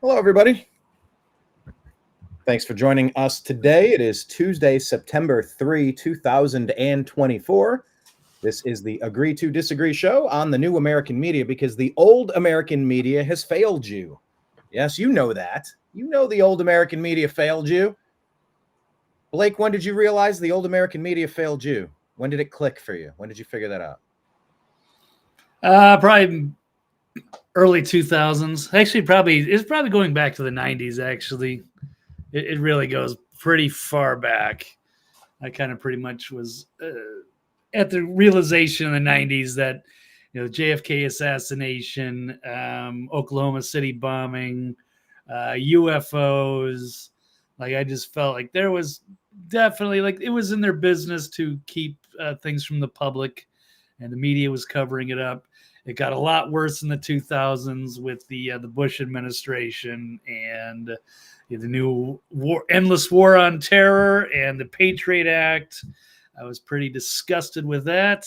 Hello, everybody. Thanks for joining us today. It is Tuesday, September 3, 2024. This is the Agree to Disagree show on the new American media because the old American media has failed you. Yes, you know that. You know the old American media failed you. Blake, when did you realize the old American media failed you? When did it click for you? When did you figure that out? Probably early 2000s. Actually, it's probably going back to the 90s, actually. It really goes pretty far back. I kind of pretty much was at the realization in the 90s that, JFK assassination, Oklahoma City bombing, UFOs. Like, I just felt like there was definitely, like, it was in their business to keep things from the public, and the media was covering it up. It got a lot worse in the 2000s with the Bush administration and the new endless war on terror and the Patriot Act. I was pretty disgusted with that.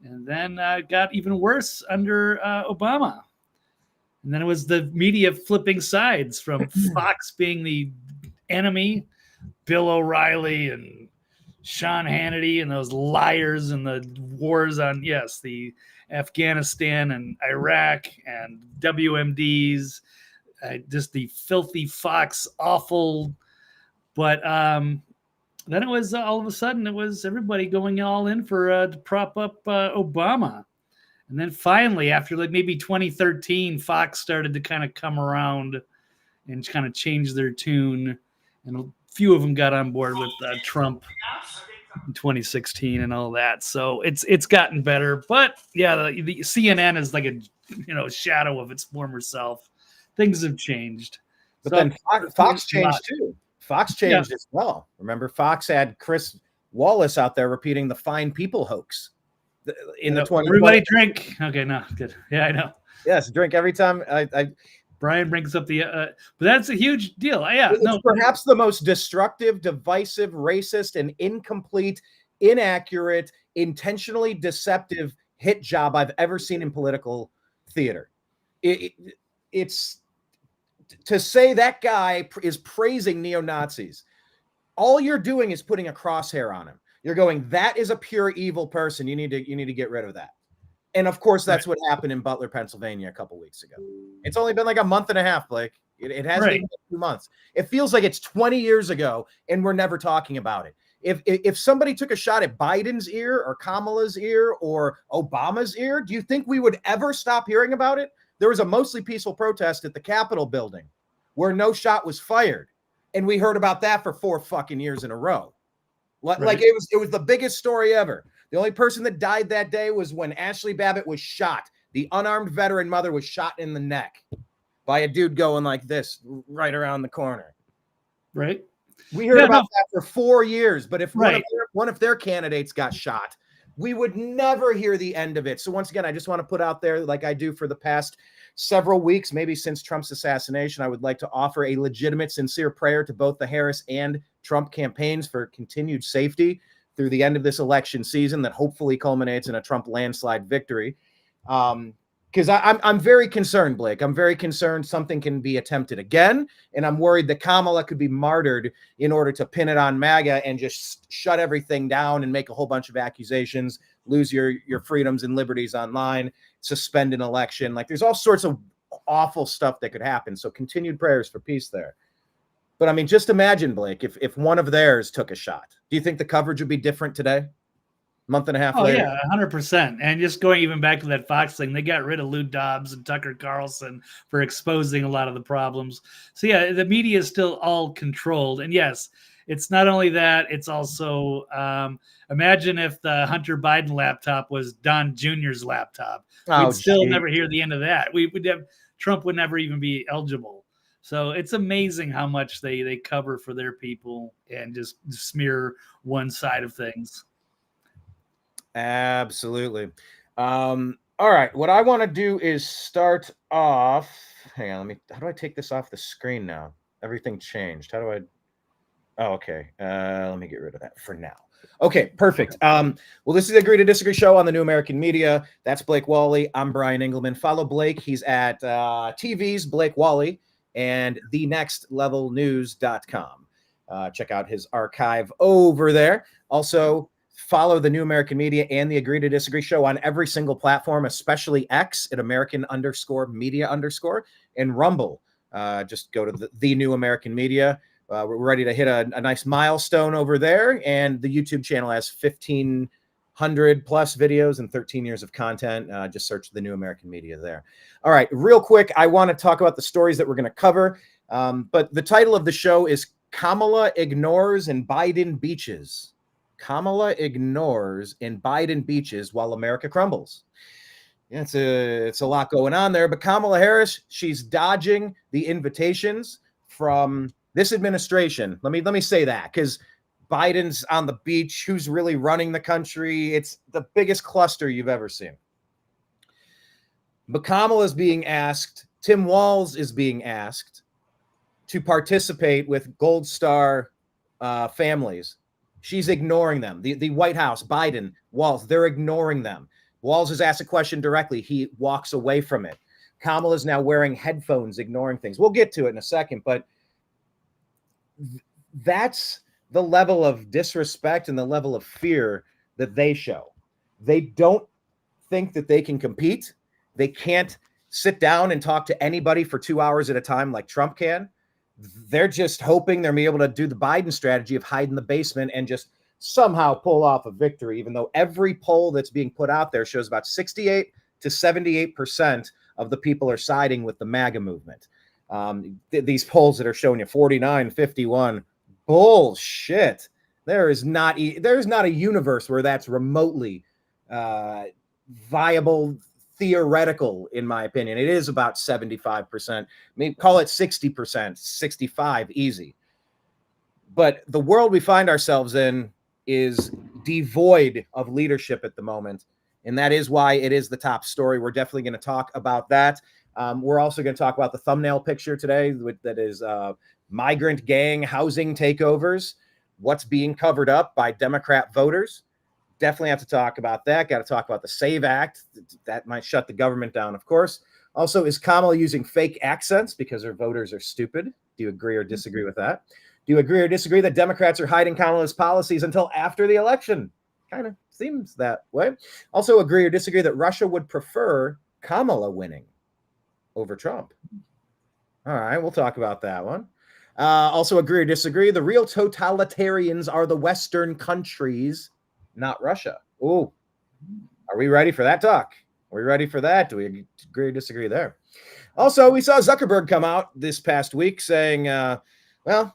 And then it got even worse under Obama. And then it was the media flipping sides from Fox being the enemy, Bill O'Reilly and Sean Hannity and those liars and the wars on, the Afghanistan and Iraq and WMDs, just the filthy Fox, awful. But then it was all of a sudden it was everybody going all in for to prop up Obama. And then finally, after like maybe 2013, Fox started to kind of come around and kind of change their tune. And a few of them got on board with Trump in 2016 and all that. So it's gotten better. But yeah, the CNN is like a shadow of its former self. Things have changed. But then Fox changed too. Fox changed as well. Remember, Fox had Chris Wallace out there repeating the fine people hoax in the 2020. Everybody drink. Okay, no, good. Yeah, I know. Yes, drink every time. Brian brings up the, but that's a huge deal. It's perhaps the most destructive, divisive, racist, and incomplete, inaccurate, intentionally deceptive hit job I've ever seen in political theater. It's to say that guy is praising neo-Nazis. All you're doing is putting a crosshair on him. You're going, that is a pure evil person. You need to get rid of that. And of course, that's what happened in Butler, Pennsylvania a couple weeks ago. It's only been like a month and a half, Blake. It hasn't even been 2 months. It feels like it's 20 years ago, and we're never talking about it. If somebody took a shot at Biden's ear or Kamala's ear or Obama's ear, do you think we would ever stop hearing about it? There was a mostly peaceful protest at the Capitol building where no shot was fired. And we heard about that for 4 fucking years in a row. Like it was the biggest story ever. The only person that died that day was when Ashley Babbitt was shot. The unarmed veteran mother was shot in the neck by a dude going like this right around the corner. Right. We heard about that for 4 years, but if one of their candidates got shot, we would never hear the end of it. So once again, I just want to put out there, like I do for the past several weeks, maybe since Trump's assassination, I would like to offer a legitimate, sincere prayer to both the Harris and Trump campaigns for continued safety through the end of this election season that hopefully culminates in a Trump landslide victory. Because I'm very concerned, Blake. I'm very concerned something can be attempted again, and I'm worried that Kamala could be martyred in order to pin it on MAGA and just shut everything down and make a whole bunch of accusations, lose your freedoms and liberties online, suspend an election. Like, there's all sorts of awful stuff that could happen. So continued prayers for peace there. But I mean, just imagine, Blake, if one of theirs took a shot. Do you think the coverage would be different today? Month and a half later. Yeah, 100%. And just going even back to that Fox thing, they got rid of Lou Dobbs and Tucker Carlson for exposing a lot of the problems. So yeah, the media is still all controlled. And yes, it's not only that, it's also imagine if the Hunter Biden laptop was Don Jr.'s laptop. We'd still never hear the end of that. Trump would never even be eligible. So it's amazing how much they cover for their people and just smear one side of things. Absolutely. All right. What I want to do is start off. Hang on. How do I take this off the screen now? Everything changed. How do I? Oh, okay. Let me get rid of that for now. Okay, perfect. Well, this is the Agree to Disagree show on the New American Media. That's Blake Wally. I'm Brian Engelman. Follow Blake. He's at TV's Blake Wally. and thenextlevelnews.com. Check out his archive over there. Also, follow the New American Media and the Agree to Disagree show on every single platform, especially X at American_media_ and Rumble. Just go to the New American Media. We're ready to hit a nice milestone over there. And the YouTube channel has 1,500 plus videos and 13 years of content. Just search the New American Media there. All right, real quick, I want to talk about the stories that we're going to cover. But the title of the show is Kamala Ignores and Biden Beaches. Kamala ignores and Biden beaches while America crumbles. Yeah, it's a lot going on there, but Kamala Harris, she's dodging the invitations from this administration. Let me say that, because Biden's on the beach. Who's really running the country? It's the biggest cluster you've ever seen. But Kamala is being asked, Tim Walz is being asked to participate with Gold Star families. She's ignoring them. The White House, Biden, Walz, they're ignoring them. Walz is asked a question directly. He walks away from it. Kamala is now wearing headphones, ignoring things. We'll get to it in a second, but that's the level of disrespect and the level of fear that they show. They don't think that they can compete. They can't sit down and talk to anybody for 2 hours at a time like Trump can. They're just hoping they're going to be able to do the Biden strategy of hide in the basement and just somehow pull off a victory, even though every poll that's being put out there shows about 68 to 78% of the people are siding with the MAGA movement. These polls that are showing you 49, 51, bullshit. There's not a universe where that's remotely viable, theoretical, in my opinion. It is about 75%. Maybe call it 60%, 65, easy. But the world we find ourselves in is devoid of leadership at the moment. And that is why it is the top story. We're definitely going to talk about that. We're also going to talk about the thumbnail picture today that is migrant gang housing takeovers. What's being covered up by Democrat voters. Definitely have to talk about that. Got to talk about the SAVE Act. That might shut the government down, of course. Also, is Kamala using fake accents because her voters are stupid? Do you agree or disagree with that? Do you agree or disagree that Democrats are hiding Kamala's policies until after the election? Kind of seems that way. Also, agree or disagree that Russia would prefer Kamala winning over Trump? All right, we'll talk about that one. Also, agree or disagree, the real totalitarians are the Western countries, not Russia. Oh, are we ready for that talk? Are we ready for that? Do we agree or disagree there? Also, we saw Zuckerberg come out this past week saying, look,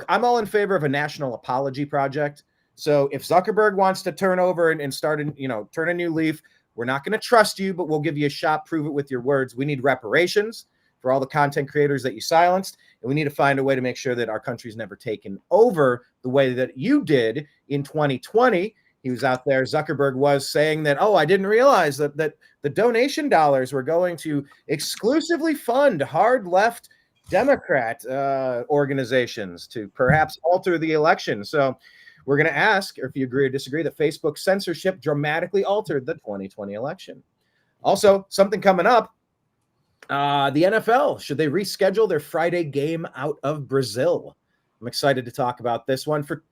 I'm all in favor of a national apology project. So if Zuckerberg wants to turn over and start, turn a new leaf, we're not going to trust you, but we'll give you a shot. Prove it with your words. We need reparations for all the content creators that you silenced. And we need to find a way to make sure that our country's never taken over the way that you did in 2020. He was out there. Zuckerberg was saying that, I didn't realize that the donation dollars were going to exclusively fund hard left Democrat organizations to perhaps alter the election. So we're going to ask if you agree or disagree that Facebook censorship dramatically altered the 2020 election. Also, something coming up. The NFL, should they reschedule their Friday game out of Brazil? I'm excited to talk about this one for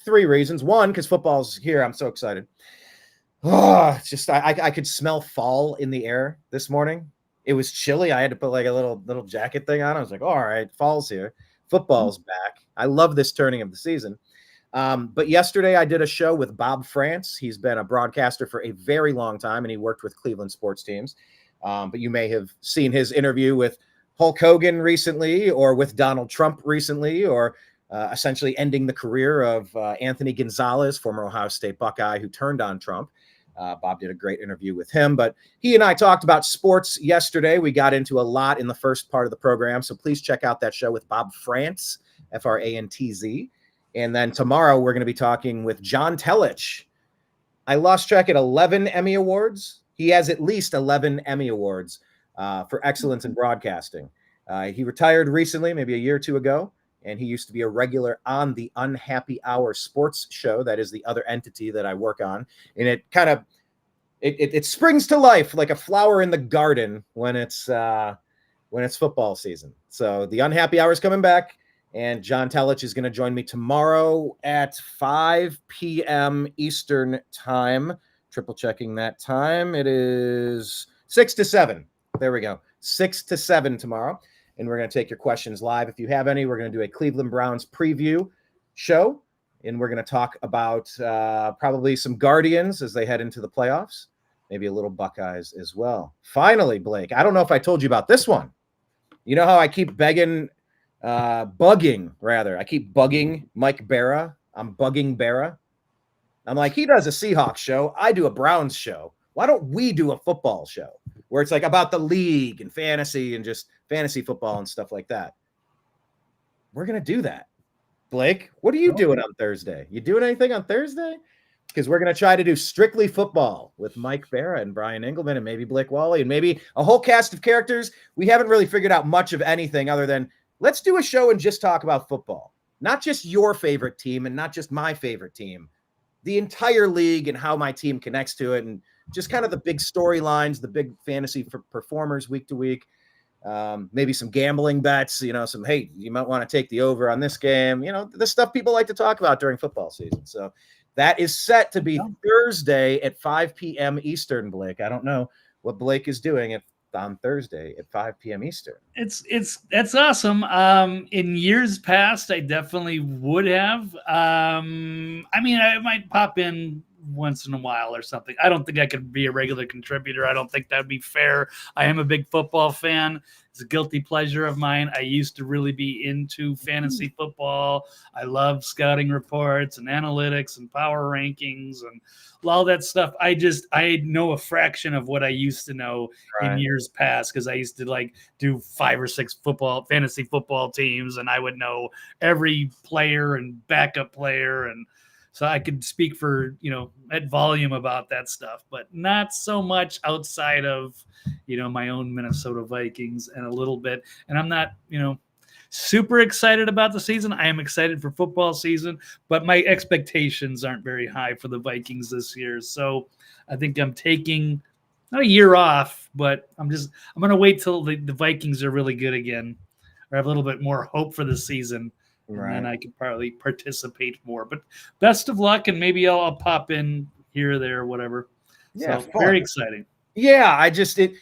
3 reasons. One, because football's here. I'm so excited. It's just I could smell fall in the air this morning. It was chilly. I had to put like a little jacket thing on. I was like, all right, fall's here. Football's back. I love this turning of the season. But yesterday I did a show with Bob France. He's been a broadcaster for a very long time, and he worked with Cleveland sports teams. But you may have seen his interview with Hulk Hogan recently, or with Donald Trump recently, or essentially ending the career of Anthony Gonzalez, former Ohio State Buckeye, who turned on Trump. Bob did a great interview with him, but he and I talked about sports yesterday. We got into a lot in the first part of the program, so please check out that show with Bob France, Frantz. And then tomorrow we're going to be talking with John Telich. I lost track at 11 Emmy Awards. He has at least 11 Emmy Awards for excellence in broadcasting. He retired recently, maybe a year or two ago, and he used to be a regular on the Unhappy Hour sports show. That is the other entity that I work on. And it kind of, it springs to life like a flower in the garden when it's when it's football season. So the unhappy hour is coming back, and John Telich is going to join me tomorrow at 5 p.m. Eastern time. Triple checking that time. It is 6 to 7. There we go. 6 to 7 tomorrow. And we're going to take your questions live. If you have any, we're going to do a Cleveland Browns preview show. And we're going to talk about probably some Guardians as they head into the playoffs. Maybe a little Buckeyes as well. Finally, Blake, I don't know if I told you about this one. You know how I keep bugging Mike Barra? I'm bugging Barra. I'm like, he does a Seahawks show. I do a Browns show. Why don't we do a football show where it's like about the league and fantasy and just fantasy football and stuff like that? We're going to do that. Blake, what are you doing on Thursday? You doing anything on Thursday? Because we're going to try to do strictly football with Mike Barra and Brian Engelman and maybe Blake Wally and maybe a whole cast of characters. We haven't really figured out much of anything other than let's do a show and just talk about football. Not just your favorite team and not just my favorite team. The entire league and how my team connects to it and just kind of the big storylines, the big fantasy for performers week to week. Maybe some gambling bets, some, hey, you might want to take the over on this game, the stuff people like to talk about during football season. So that is set to be Thursday at 5 p.m. Eastern, Blake. I don't know what Blake is doing on Thursday at 5 p.m. Eastern. That's awesome. In years past, I definitely would have. I might pop in once in a while or something. I don't think I could be a regular contributor. I don't think that'd be fair. I am a big football fan. It's a guilty pleasure of mine. I used to really be into fantasy football. I love scouting reports and analytics and power rankings and all that stuff. I know a fraction of what I used to know in years past because I used to do 5 or 6 fantasy football teams, and I would know every player and backup player, and so I could speak for at volume about that stuff, but not so much outside of my own Minnesota Vikings and a little bit. And I'm not super excited about the season. I am excited for football season, but my expectations aren't very high for the Vikings this year. So I think I'm taking not a year off, but I'm going to wait till the Vikings are really good again or have a little bit more hope for the season. And then I could probably participate more. But best of luck, and maybe I'll pop in here or there or whatever. Yeah, so, very exciting. Yeah, I've been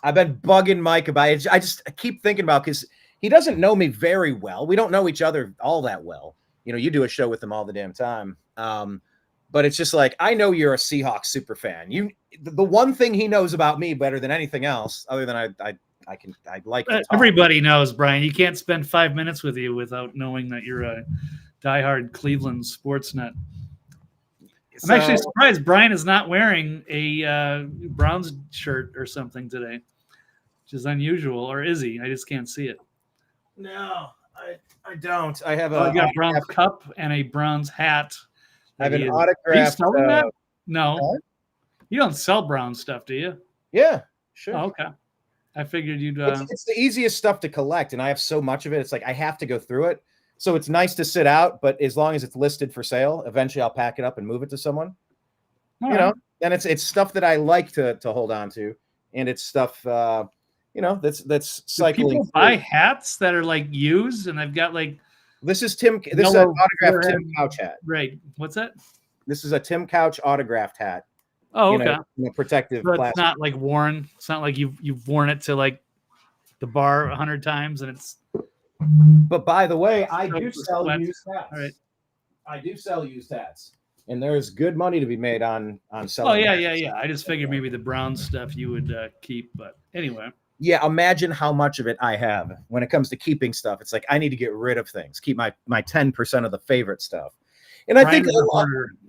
bugging Mike about it. I keep thinking about because he doesn't know me very well. We don't know each other all that well. You do a show with him all the damn time. But it's just like, I know you're a Seahawks super fan. The one thing he knows about me better than anything else, other than I'd like to talk. Everybody knows, Brian. You can't spend 5 minutes with you without knowing that you're a diehard Cleveland sports nut. I'm actually surprised Brian is not wearing a Browns shirt or something today, which is unusual. Or is he? I just can't see it. No, I don't. I have I got a Browns cup and a Browns hat. I have an autograph. Are you selling that? No. You don't sell Browns stuff, do you? Yeah, sure. Oh, okay. I figured you'd. It's the easiest stuff to collect, and I have so much of it. It's like I have to go through it. So it's nice to sit out, but as long as it's listed for sale, eventually I'll pack it up and move it to someone. And it's stuff that I like to hold on to, and it's stuff that's cycling. Do people buy hats that are used, and I've got this is Tim. This is an autographed Tim Couch hat. Right. What's that? This is a Tim Couch autographed hat. Oh, okay. Protective so plastic. It's not worn. It's not like you've worn it to the bar 100 times, and it's. But by the way, I do sell used hats. All right. I do sell used hats, and there's good money to be made on selling. Oh yeah. I just figured maybe the brown stuff you would keep, but anyway. Yeah, imagine how much of it I have when it comes to keeping stuff. It's like I need to get rid of things, keep my 10% of the favorite stuff. And I think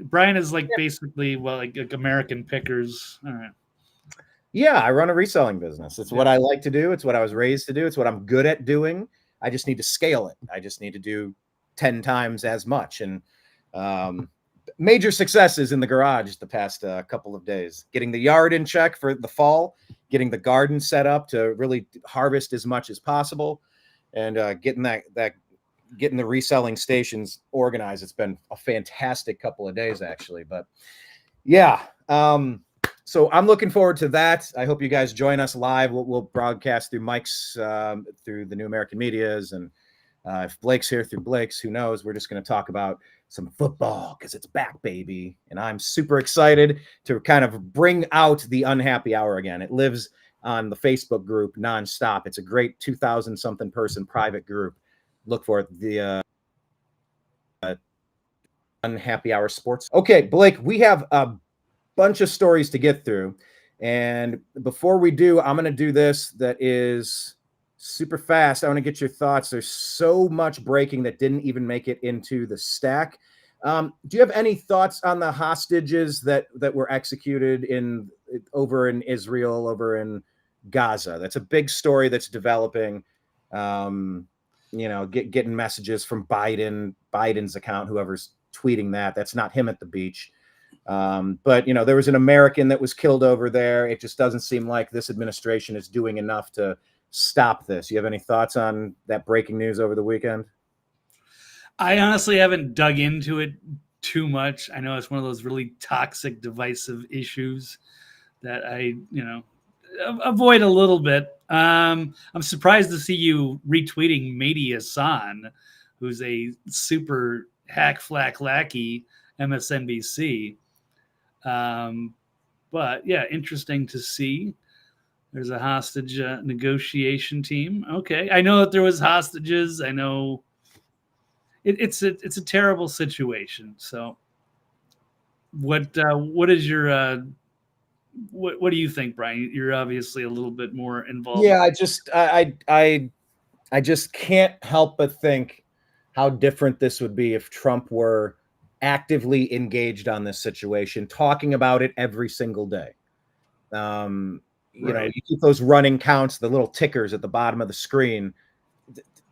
Brian is basically like American Pickers. All right. Yeah, I run a reselling business. It's what I like to do. It's what I was raised to do. It's what I'm good at doing. I just need to scale it. I just need to do 10 times as much. And major successes in the garage the past couple of days. Getting the yard in check for the fall, getting the garden set up to really harvest as much as possible, and getting the reselling stations organized. It's been a fantastic couple of days, actually. But yeah, So I'm looking forward to that. I hope you guys join us live. We'll broadcast through Mike's, through the New American Medias, and if Blake's here, through Blake's. Who knows? We're just going to talk about some football because it's back, baby. And I'm super excited to kind of bring out the unhappy hour again. It lives on the Facebook group nonstop. It's a great 2,000 something person private group. Look for it. The unhappy hour sports. Okay, Blake, we have a bunch of stories to get through. And before we do, I'm going to do this that is super fast. I want to get your thoughts. There's so much breaking that didn't even make it into the stack. Do you have any thoughts on the hostages that were executed over in Israel, over in Gaza? That's a big story that's developing. Getting messages from Biden's account, whoever's tweeting that. That's not him at the beach. But there was an American that was killed over there. It just doesn't seem like this administration is doing enough to stop this. You have any thoughts on that breaking news over the weekend? I honestly haven't dug into it too much. I know it's one of those really toxic, divisive issues that I, avoid a little bit. I'm surprised to see you retweeting Mehdi Hassan, who's a super hack flack lackey, MSNBC. But yeah, interesting to see. There's a hostage negotiation team. Okay, I know that there was hostages. I know it's a terrible situation. So, what is your what do you think, Brian? You're obviously a little bit more involved. Yeah, I just can't help but think how different this would be if Trump were actively engaged on this situation, talking about it every single day. You keep those running counts, the little tickers at the bottom of the screen.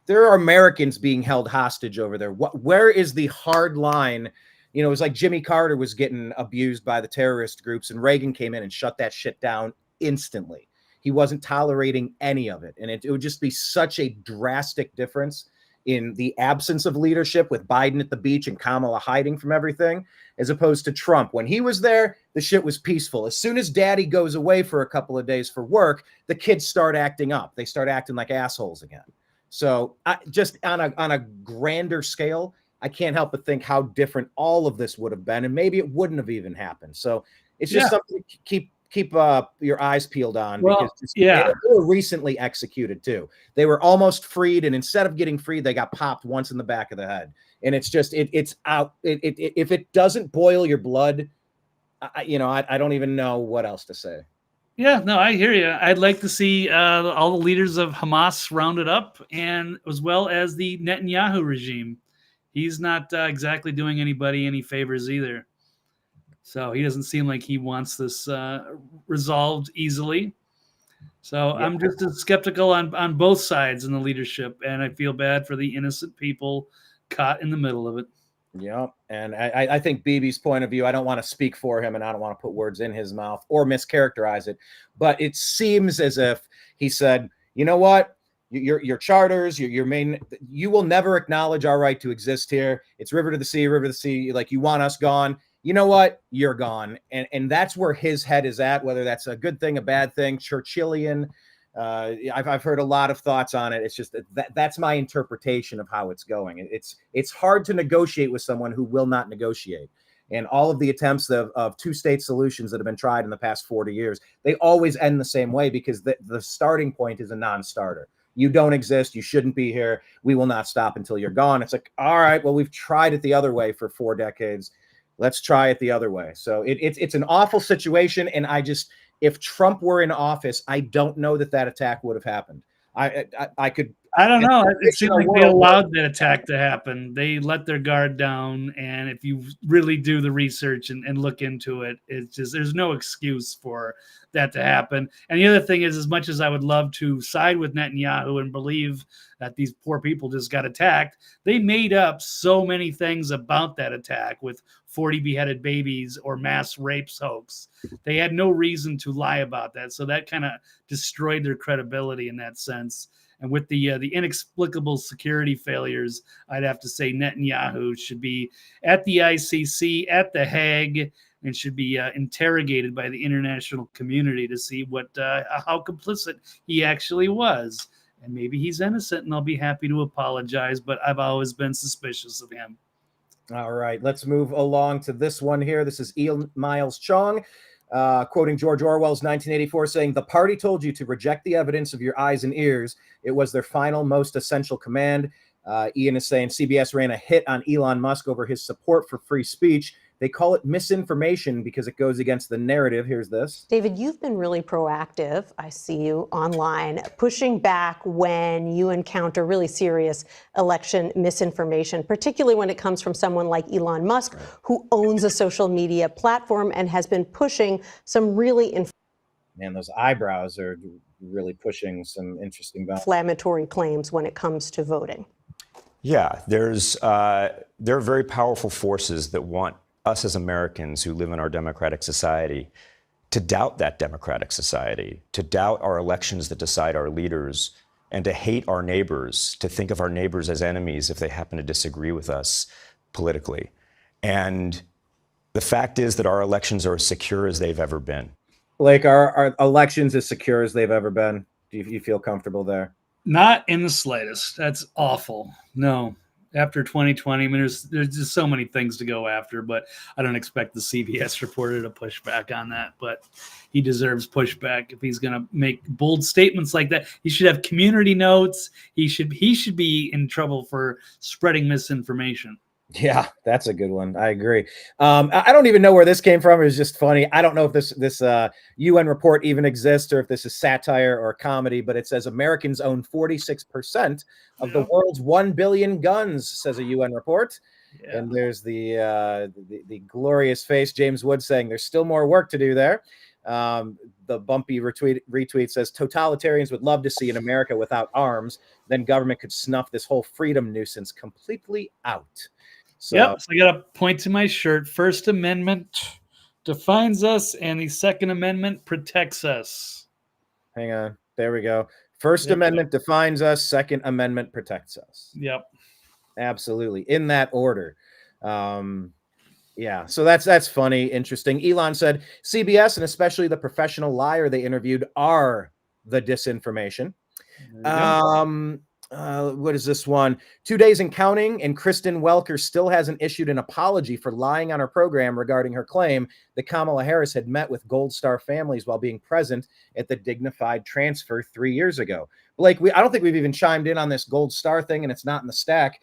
There are Americans being held hostage over there. Where is the hard line? It was like Jimmy Carter was getting abused by the terrorist groups, and Reagan came in and shut that shit down instantly. He wasn't tolerating any of it. And it would just be such a drastic difference in the absence of leadership, with Biden at the beach and Kamala hiding from everything, as opposed to Trump. When he was there, the shit was peaceful. As soon as daddy goes away for a couple of days for work, the kids start acting up. They start acting like assholes again. So just on a grander scale, I can't help but think how different all of this would have been, and maybe it wouldn't have even happened. So it's just something to keep your eyes peeled on, because they were recently executed too. They were almost freed, and instead of getting freed, they got popped once in the back of the head. And it's just it's out. If it doesn't boil your blood, I don't even know what else to say. Yeah, no, I hear you. I'd like to see all the leaders of Hamas rounded up, and as well as the Netanyahu regime. He's not exactly doing anybody any favors either. So he doesn't seem like he wants this resolved easily. So I'm just as skeptical on both sides in the leadership, and I feel bad for the innocent people caught in the middle of it. Yeah, and I think Bibi's point of view, I don't want to speak for him, and I don't want to put words in his mouth or mischaracterize it, but it seems as if he said, you know what? Your charters, your main, you will never acknowledge our right to exist here. It's river to the sea. Like, you want us gone. You know what? You're gone. And that's where his head is at, whether that's a good thing, a bad thing, Churchillian. I've heard a lot of thoughts on it. It's just that's my interpretation of how it's going. It's hard to negotiate with someone who will not negotiate. And all of the attempts of two-state solutions that have been tried in the past 40 years, they always end the same way, because the starting point is a non-starter. You don't exist. You shouldn't be here. We will not stop until you're gone. It's like, all right, well, we've tried it the other way for 4 decades. Let's try it the other way. So it's an awful situation. And if Trump were in office, I don't know that attack would have happened. I don't know. It seemed like they allowed that attack to happen. They let their guard down. And if you really do the research and look into it, it's just, there's no excuse for that to happen. And the other thing is, as much as I would love to side with Netanyahu and believe that these poor people just got attacked, they made up so many things about that attack, with 40 beheaded babies or mass rapes hoax. They had no reason to lie about that. So that kind of destroyed their credibility in that sense. And with the inexplicable security failures, I'd have to say Netanyahu should be at the ICC, at the Hague, and should be interrogated by the international community to see how complicit he actually was. And maybe he's innocent, and I'll be happy to apologize, but I've always been suspicious of him. All right, let's move along to this one here. This is Ian Miles Chong, quoting George Orwell's 1984, saying, "The party told you to reject the evidence of your eyes and ears. It was their final, most essential command." Ian is saying CBS ran a hit on Elon Musk over his support for free speech. They call it misinformation because it goes against the narrative. Here's this. David, you've been really proactive. I see you online pushing back when you encounter really serious election misinformation, particularly when it comes from someone like Elon Musk, who owns a social media platform and has been pushing some really Man, those eyebrows are really pushing some interesting inflammatory claims when it comes to voting. Yeah, there are very powerful forces that want us as Americans who live in our democratic society to doubt that democratic society, to doubt our elections that decide our leaders, and to hate our neighbors, to think of our neighbors as enemies if they happen to disagree with us politically. And the fact is that our elections are as secure as they've ever been. Blake, are elections as secure as they've ever been? Do you feel comfortable there? Not in the slightest. That's awful. No. After 2020, I mean, there's just so many things to go after, but I don't expect the CBS reporter to push back on that. But he deserves pushback if he's going to make bold statements like that. He should have community notes. He should be in trouble for spreading misinformation. Yeah, that's a good one. I agree. I don't even know where this came from. It was just funny. I don't know if this UN report even exists or if this is satire or comedy, but it says Americans own 46% of the world's 1 billion guns, says a UN report. Yeah. And there's the glorious face, James Wood, saying there's still more work to do there. The bumpy retweet says totalitarians would love to see an America without arms. Then government could snuff this whole freedom nuisance completely out. So, yep. So I got to point to my shirt. First Amendment defines us, and the Second Amendment protects us. Hang on. There we go. First Amendment defines us. Second Amendment protects us. Yep. Absolutely. In that order. Yeah. So that's funny. Interesting. Elon said CBS and especially the professional liar they interviewed are the disinformation. What is this one? 2 days and counting, and Kristen Welker still hasn't issued an apology for lying on her program regarding her claim that Kamala Harris had met with Gold Star families while being present at the dignified transfer 3 years ago. Blake, I don't think we've even chimed in on this Gold Star thing, and it's not in the stack.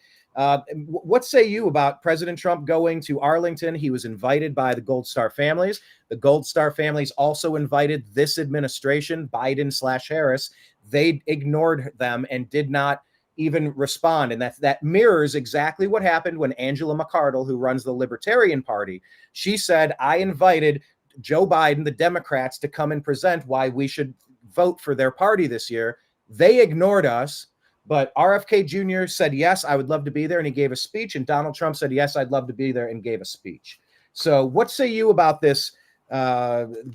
What say you about President Trump going to Arlington? He was invited by the Gold Star families. The Gold Star families also invited this administration, Biden/Harris. They ignored them and did not even respond. And that mirrors exactly what happened when Angela McArdle, who runs the Libertarian Party, she said, I invited Joe Biden, the Democrats, to come and present why we should vote for their party this year. They ignored us. But RFK Jr. said, yes, I would love to be there. And he gave a speech. And Donald Trump said, yes, I'd love to be there, and gave a speech. So what say you about this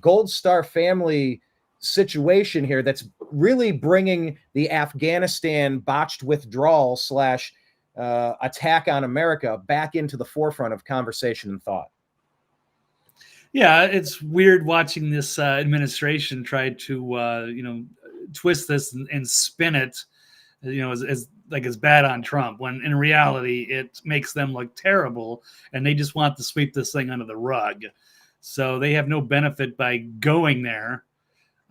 Gold Star family situation here that's really bringing the Afghanistan botched withdrawal / attack on America back into the forefront of conversation and thought? Yeah, it's weird watching this administration try to, twist this and spin it, as bad on Trump, when in reality it makes them look terrible, and they just want to sweep this thing under the rug. So they have no benefit by going there.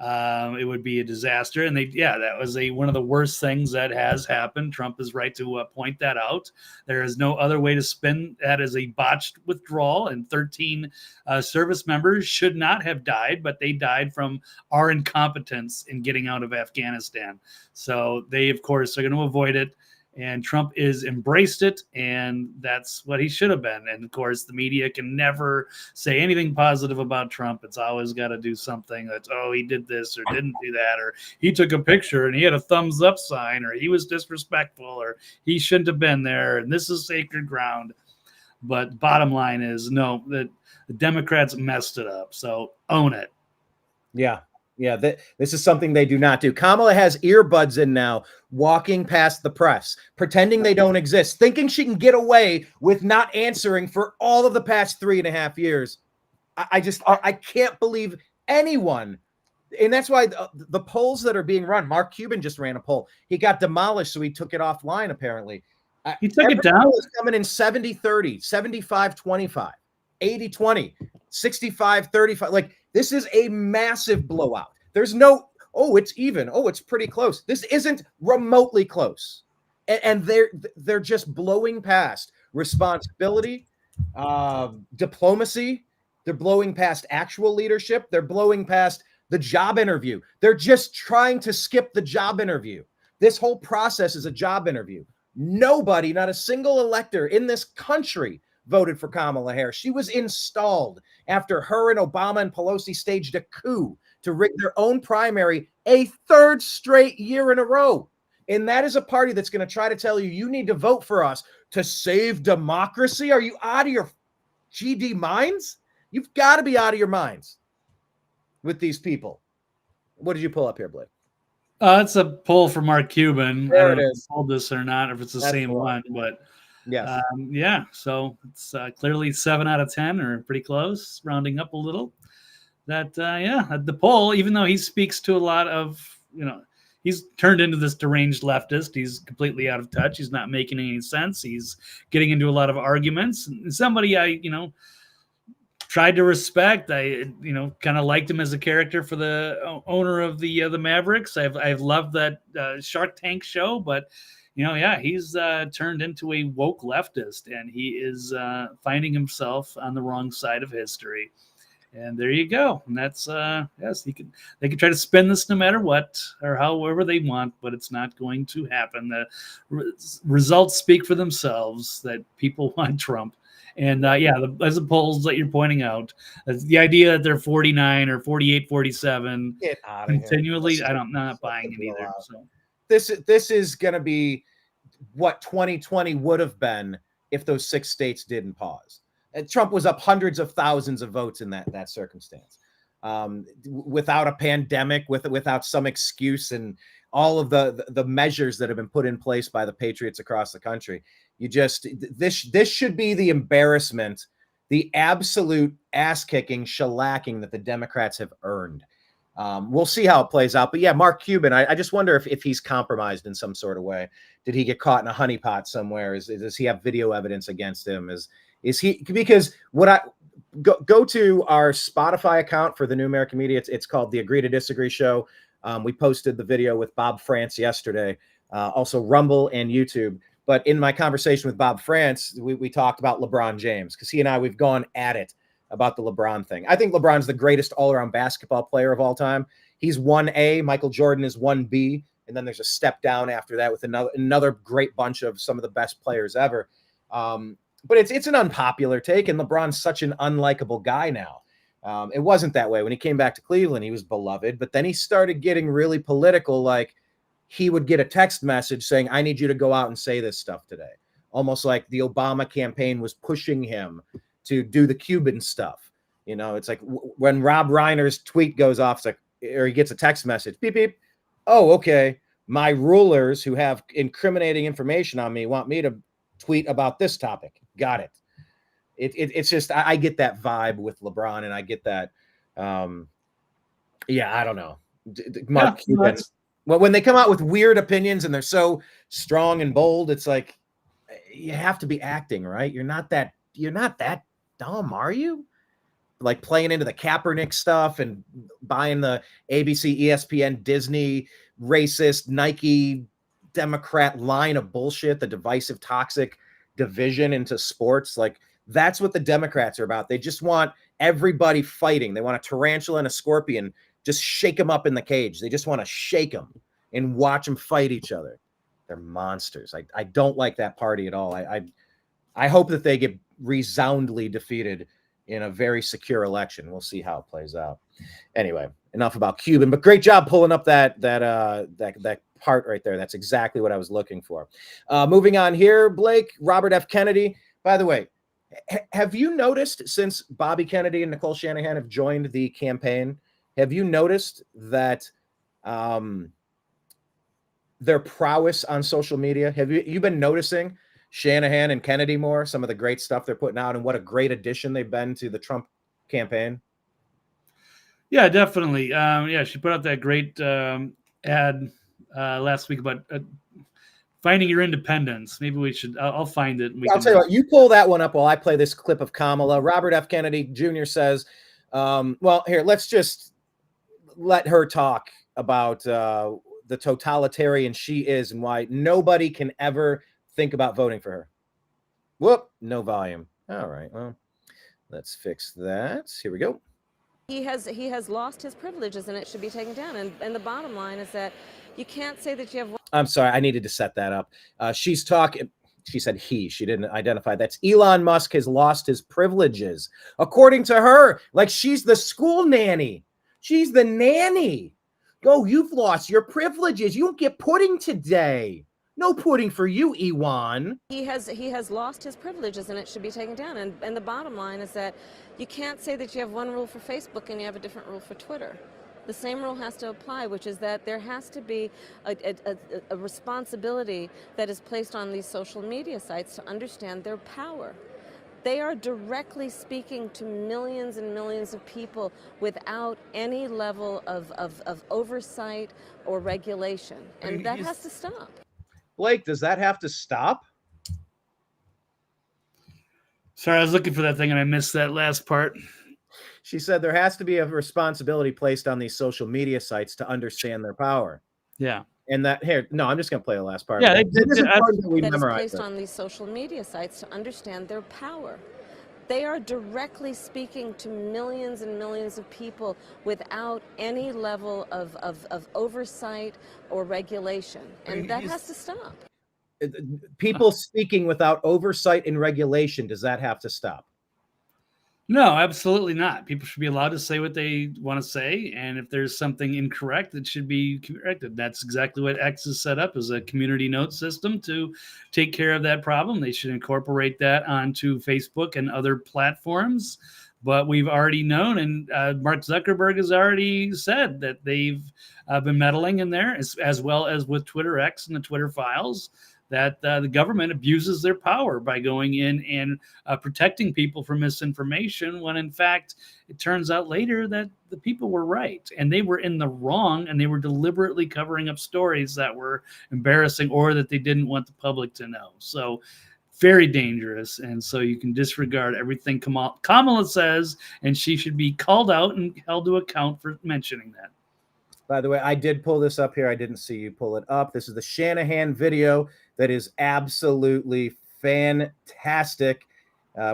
It would be a disaster. And that was one of the worst things that has happened. Trump is right to point that out. There is no other way to spin that as a botched withdrawal, and 13 service members should not have died, but they died from our incompetence in getting out of Afghanistan. So they, of course, are going to avoid it. And Trump is embraced it, and that's what he should have been. And of course, the media can never say anything positive about Trump. It's always got to do something that's, he did this or didn't do that, or he took a picture and he had a thumbs up sign, or he was disrespectful, or he shouldn't have been there, and this is sacred ground. But bottom line is, no, that the Democrats messed it up. So own it. Yeah. Yeah, this is something they do not do. Kamala has earbuds in now, walking past the press, pretending they don't exist, thinking she can get away with not answering for all of the past 3.5 years. I can't believe anyone. And that's why the polls that are being run, Mark Cuban just ran a poll. He got demolished, so he took it offline, apparently. He took it down. Is coming in 70-30, 75-25, 80-20, 65-35. Like, this is a massive blowout. There's no, oh, it's even. Oh, it's pretty close. This isn't remotely close. And they're just blowing past responsibility, diplomacy. They're blowing past actual leadership. They're blowing past the job interview. They're just trying to skip the job interview. This whole process is a job interview. Nobody, not a single elector in this country voted for Kamala Harris. She was installed after her and Obama and Pelosi staged a coup to rig their own primary a third straight year in a row. And that is a party that's going to try to tell you, you need to vote for us to save democracy. Are you out of your GD minds? You've got to be out of your minds with these people. What did you pull up here, Blake? It's a poll for Mark Cuban. There I don't it know is. if I told this or not, if it's the same one, but yes. Yeah. So it's clearly 7 out of 10, or pretty close, rounding up a little. The poll, even though he speaks to a lot of, he's turned into this deranged leftist. He's completely out of touch. He's not making any sense. He's getting into a lot of arguments. And somebody I tried to respect. I kind of liked him as a character for the owner of the Mavericks. I've loved that Shark Tank show, but he's turned into a woke leftist, and he is finding himself on the wrong side of history. And there you go. And that's yes, they can try to spin this no matter what or however they want, but it's not going to happen. The results speak for themselves that people want Trump. And as the polls that you're pointing out, the idea that they're 49 or 48, 47 continually, I'm not buying it either. So this is going to be what 2020 would have been if those 6 states didn't pause. Trump was up hundreds of thousands of votes in that circumstance, without a pandemic, without some excuse, and all of the measures that have been put in place by the patriots across the country. This should be the embarrassment, the absolute ass kicking, shellacking that the Democrats have earned. We'll see how it plays out. But yeah, Mark Cuban, I just wonder if he's compromised in some sort of way. Did he get caught in a honeypot somewhere? Does he have video evidence against him? Is he, because what I go to our Spotify account for the New American Media. It's called the Agree to Disagree Show. We posted the video with Bob France yesterday, also Rumble and YouTube. But in my conversation with Bob France, we talked about LeBron James, because he and we've gone at it about the LeBron thing. I think LeBron's the greatest all-around basketball player of all time. He's 1A, Michael Jordan is 1B, and then there's a step down after that with another great bunch of some of the best players ever. But it's an unpopular take, and LeBron's such an unlikable guy now. It wasn't that way when he came back to Cleveland. He was beloved, but then he started getting really political. Like, he would get a text message saying, I need you to go out and say this stuff today. Almost like the Obama campaign was pushing him to do the Cuban stuff. It's like when Rob Reiner's tweet goes off, it's like, or he gets a text message, beep, beep. Oh, okay. My rulers who have incriminating information on me want me to tweet about this topic. Got it. It's just, I get that vibe with LeBron, and I get that. I don't know. Mark Cuban. Well, when they come out with weird opinions and they're so strong and bold, it's like, you have to be acting, right? You're not that dumb, are you? Like playing into the Kaepernick stuff and buying the ABC, ESPN, Disney, racist, Nike, Democrat line of bullshit, the divisive, toxic division into sports. Like, that's what the Democrats are about. They just want everybody fighting. They want a tarantula and a scorpion. Just shake them up in the cage. They just want to shake them and watch them fight each other. They're monsters. I don't like that party at all. I hope that they get resoundingly defeated in a very secure election. We'll see how it plays out. Anyway, enough about Cuban, but great job pulling up that part right there. That's exactly what I was looking for. Moving on here, Blake, Robert F. Kennedy. By the way, have you noticed, since Bobby Kennedy and Nicole Shanahan have joined the campaign, have you noticed that their prowess on social media? Have you been noticing Shanahan and Kennedy more, some of the great stuff they're putting out, and what a great addition they've been to the Trump campaign? Yeah, definitely. Yeah, she put out that great ad last week about finding your independence. Maybe we should. I'll find it. I'll tell you what. You pull that one up while I play this clip of Kamala. Robert F. Kennedy Jr. says, "Well, here, let's just let her talk about the totalitarian she is and why nobody can ever think about voting for her." Whoop, no volume. All right, well, let's fix that. Here we go. He has lost his privileges, and it should be taken down. And the bottom line is that you can't say that you have. I'm sorry, I needed to set that up. She's talking. She said he. She didn't identify. That's Elon Musk has lost his privileges, according to her. Like she's the school nanny. She's the nanny. Oh, you've lost your privileges. You don't get pudding today. No pudding for you, Ewan. He has lost his privileges, and it should be taken down. And the bottom line is that you can't say that you have one rule for Facebook and you have a different rule for Twitter. The same rule has to apply, which is that there has to be a responsibility that is placed on these social media sites to understand their power. They are directly speaking to millions and millions of people without any level of oversight or regulation, and that has to stop. Blake, does that have to stop? Sorry, I was looking for that thing and I missed that last part. She said there has to be a responsibility placed on these social media sites to understand their power. Yeah. And that here, no, I'm just going to play the last part. Yeah, that is placed on these social media sites to understand their power. They are directly speaking to millions and millions of people without any level of oversight or regulation, and that has to stop. People speaking without oversight and regulation, does that have to stop? No, absolutely not. People should be allowed to say what they want to say, and if there's something incorrect, it should be corrected. That's exactly what X is set up as a community note system to take care of that problem. They should incorporate that onto Facebook and other platforms. But we've already known, and Mark Zuckerberg has already said that they've been meddling in there, as well as with Twitter X and the Twitter files, that the government abuses their power by going in and protecting people from misinformation, when in fact it turns out later that the people were right and they were in the wrong, and they were deliberately covering up stories that were embarrassing or that they didn't want the public to know. So very dangerous. And so you can disregard everything Kamala says, and she should be called out and held to account for mentioning that. By the way, I did pull this up here. I didn't see you pull it up. This is the Shanahan video that is absolutely fantastic.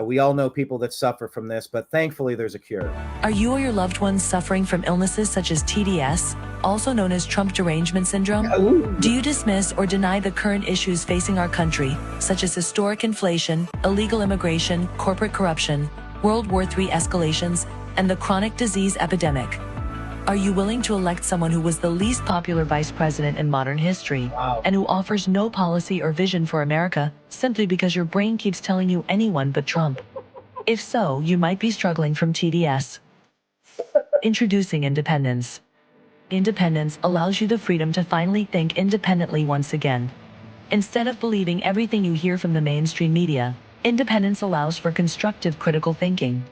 We all know people that suffer from this, but thankfully there's a cure. Are you or your loved ones suffering from illnesses such as TDS, also known as Trump derangement syndrome? Ooh. Do you dismiss or deny the current issues facing our country, such as historic inflation, illegal immigration, corporate corruption, World War III escalations, and the chronic disease epidemic? Are you willing to elect someone who was the least popular vice president in modern history, and who offers no policy or vision for America, simply because your brain keeps telling you anyone but Trump? If so, you might be struggling from TDS. Introducing Independence. Independence allows you the freedom to finally think independently once again. Instead of believing everything you hear from the mainstream media, independence allows for constructive critical thinking.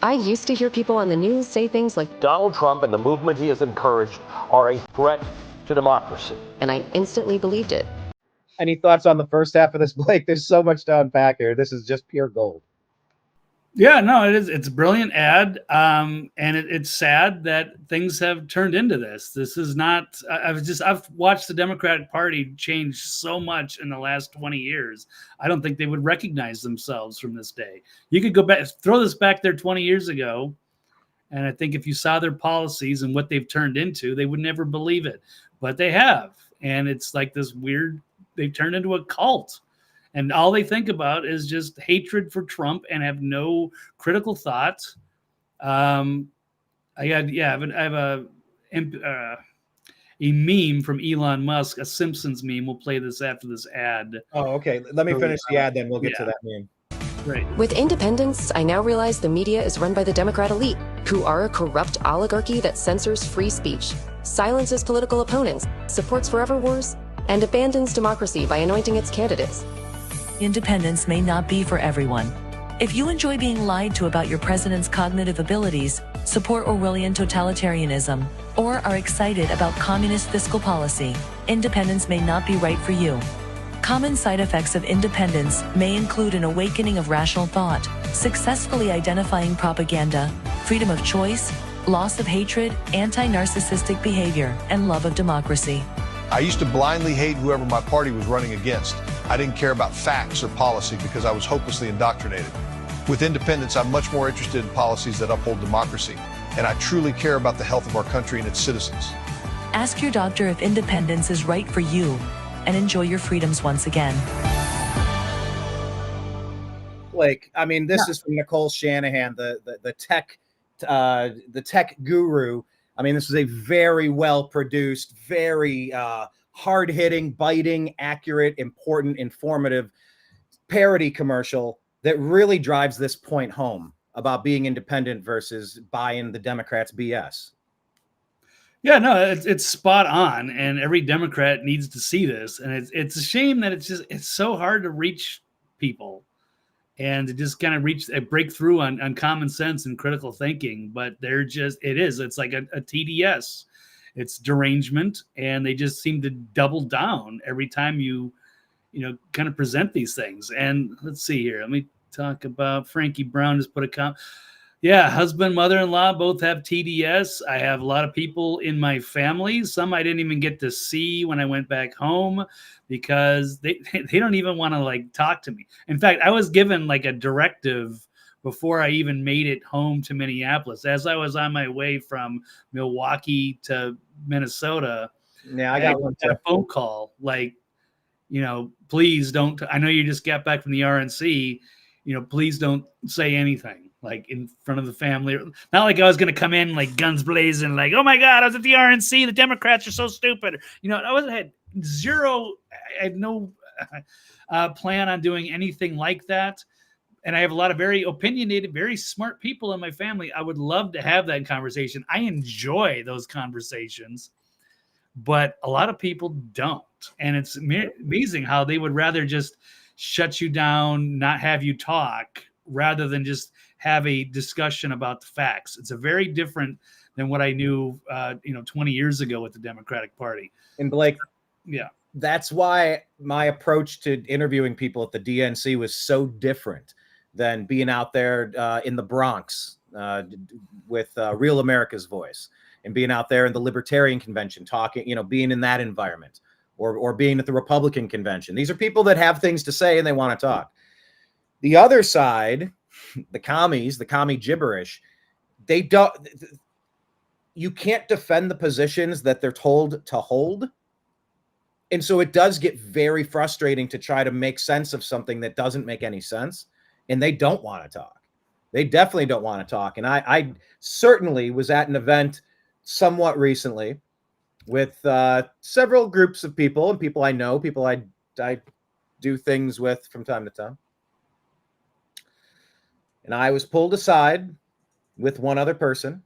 I used to hear people on the news say things like, Donald Trump and the movement he has encouraged are a threat to democracy. and I instantly believed it. Any thoughts on the first half of this, Blake? There's so much to unpack here. This is just pure gold. Yeah, no, it is. It's a brilliant ad, and it's sad that things have turned into this. This is not. I've watched the Democratic Party change so much in the last 20 years. I don't think they would recognize themselves from this day. You could go back, throw this back there 20 years ago, and I think if you saw their policies and what they've turned into, they would never believe it. But they have, and it's like this weird. They've turned into a cult. And all they think about is just hatred for Trump and have no critical thought. I have a meme from Elon Musk, a Simpsons meme. We'll play this after this ad. Oh, okay. Let me finish the ad, then we'll get to that meme. Right. With independence, I now realize the media is run by the Democrat elite, who are a corrupt oligarchy that censors free speech, silences political opponents, supports forever wars, and abandons democracy by anointing its candidates. Independence may not be for everyone. If you enjoy being lied to about your president's cognitive abilities, support Orwellian totalitarianism, or are excited about communist fiscal policy, independence may not be right for you. Common side effects of independence may include an awakening of rational thought, successfully identifying propaganda, freedom of choice, loss of hatred, anti-narcissistic behavior, and love of democracy. I used to blindly hate whoever my party was running against. I didn't care about facts or policy because I was hopelessly indoctrinated. With independence, I'm much more interested in policies that uphold democracy, and I truly care about the health of our country and its citizens. Ask your doctor if independence is right for you, and enjoy your freedoms once again. Like, I mean, this is from Nicole Shanahan, the tech guru. I mean, this is a very well produced, very hard hitting, biting, accurate, important, informative parody commercial that really drives this point home about being independent versus buying the Democrats' BS. Yeah, no, it's spot on, and every Democrat needs to see this. And it's a shame that it's so hard to reach people and to just kind of reach a breakthrough on common sense and critical thinking. But it's like a TDS. It's derangement, and they just seem to double down every time you kind of present these things. And let's see here. Let me talk about Frankie Brown just put a comment. Yeah, husband, mother-in-law both have TDS. I have a lot of people in my family. Some I didn't even get to see when I went back home because they don't even want to like talk to me. In fact, I was given like a directive before I even made it home to Minneapolis. As I was on my way from Milwaukee to Minnesota, Yeah, I got a phone call like, please don't. I know you just got back from the RNC. Please don't say anything like in front of the family. Not like I was going to come in like guns blazing, like, oh my God, I was at the RNC. The Democrats are so stupid. I had no plan on doing anything like that. And I have a lot of very opinionated, very smart people in my family. I would love to have that conversation. I enjoy those conversations, but a lot of people don't. And it's amazing how they would rather just shut you down, not have you talk, rather than just have a discussion about the facts. It's a very different than what I knew, 20 years ago with the Democratic Party. And Blake, yeah, that's why my approach to interviewing people at the DNC was so different than being out there in the Bronx with Real America's Voice, and being out there in the Libertarian Convention talking, being in that environment, or being at the Republican Convention. These are people that have things to say and they want to talk. The other side, the commies, the commie gibberish, they don't. You can't defend the positions that they're told to hold. And so it does get very frustrating to try to make sense of something that doesn't make any sense. And they don't want to talk. They definitely don't want to talk. And I certainly was at an event somewhat recently with several groups of people and people I know, people I do things with from time to time. And I was pulled aside with one other person,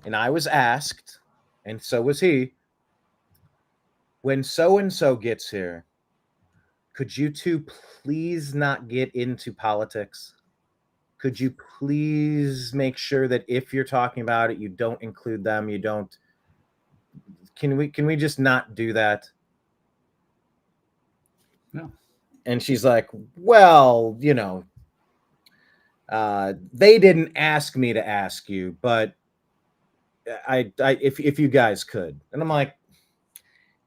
and I was asked, and so was he, when so-and-so gets here, could you two please not get into politics? Could you please make sure that if you're talking about it, you don't include them, you don't. Can we just not do that? No. And she's like, well, they didn't ask me to ask you, but if you guys could. And I'm like,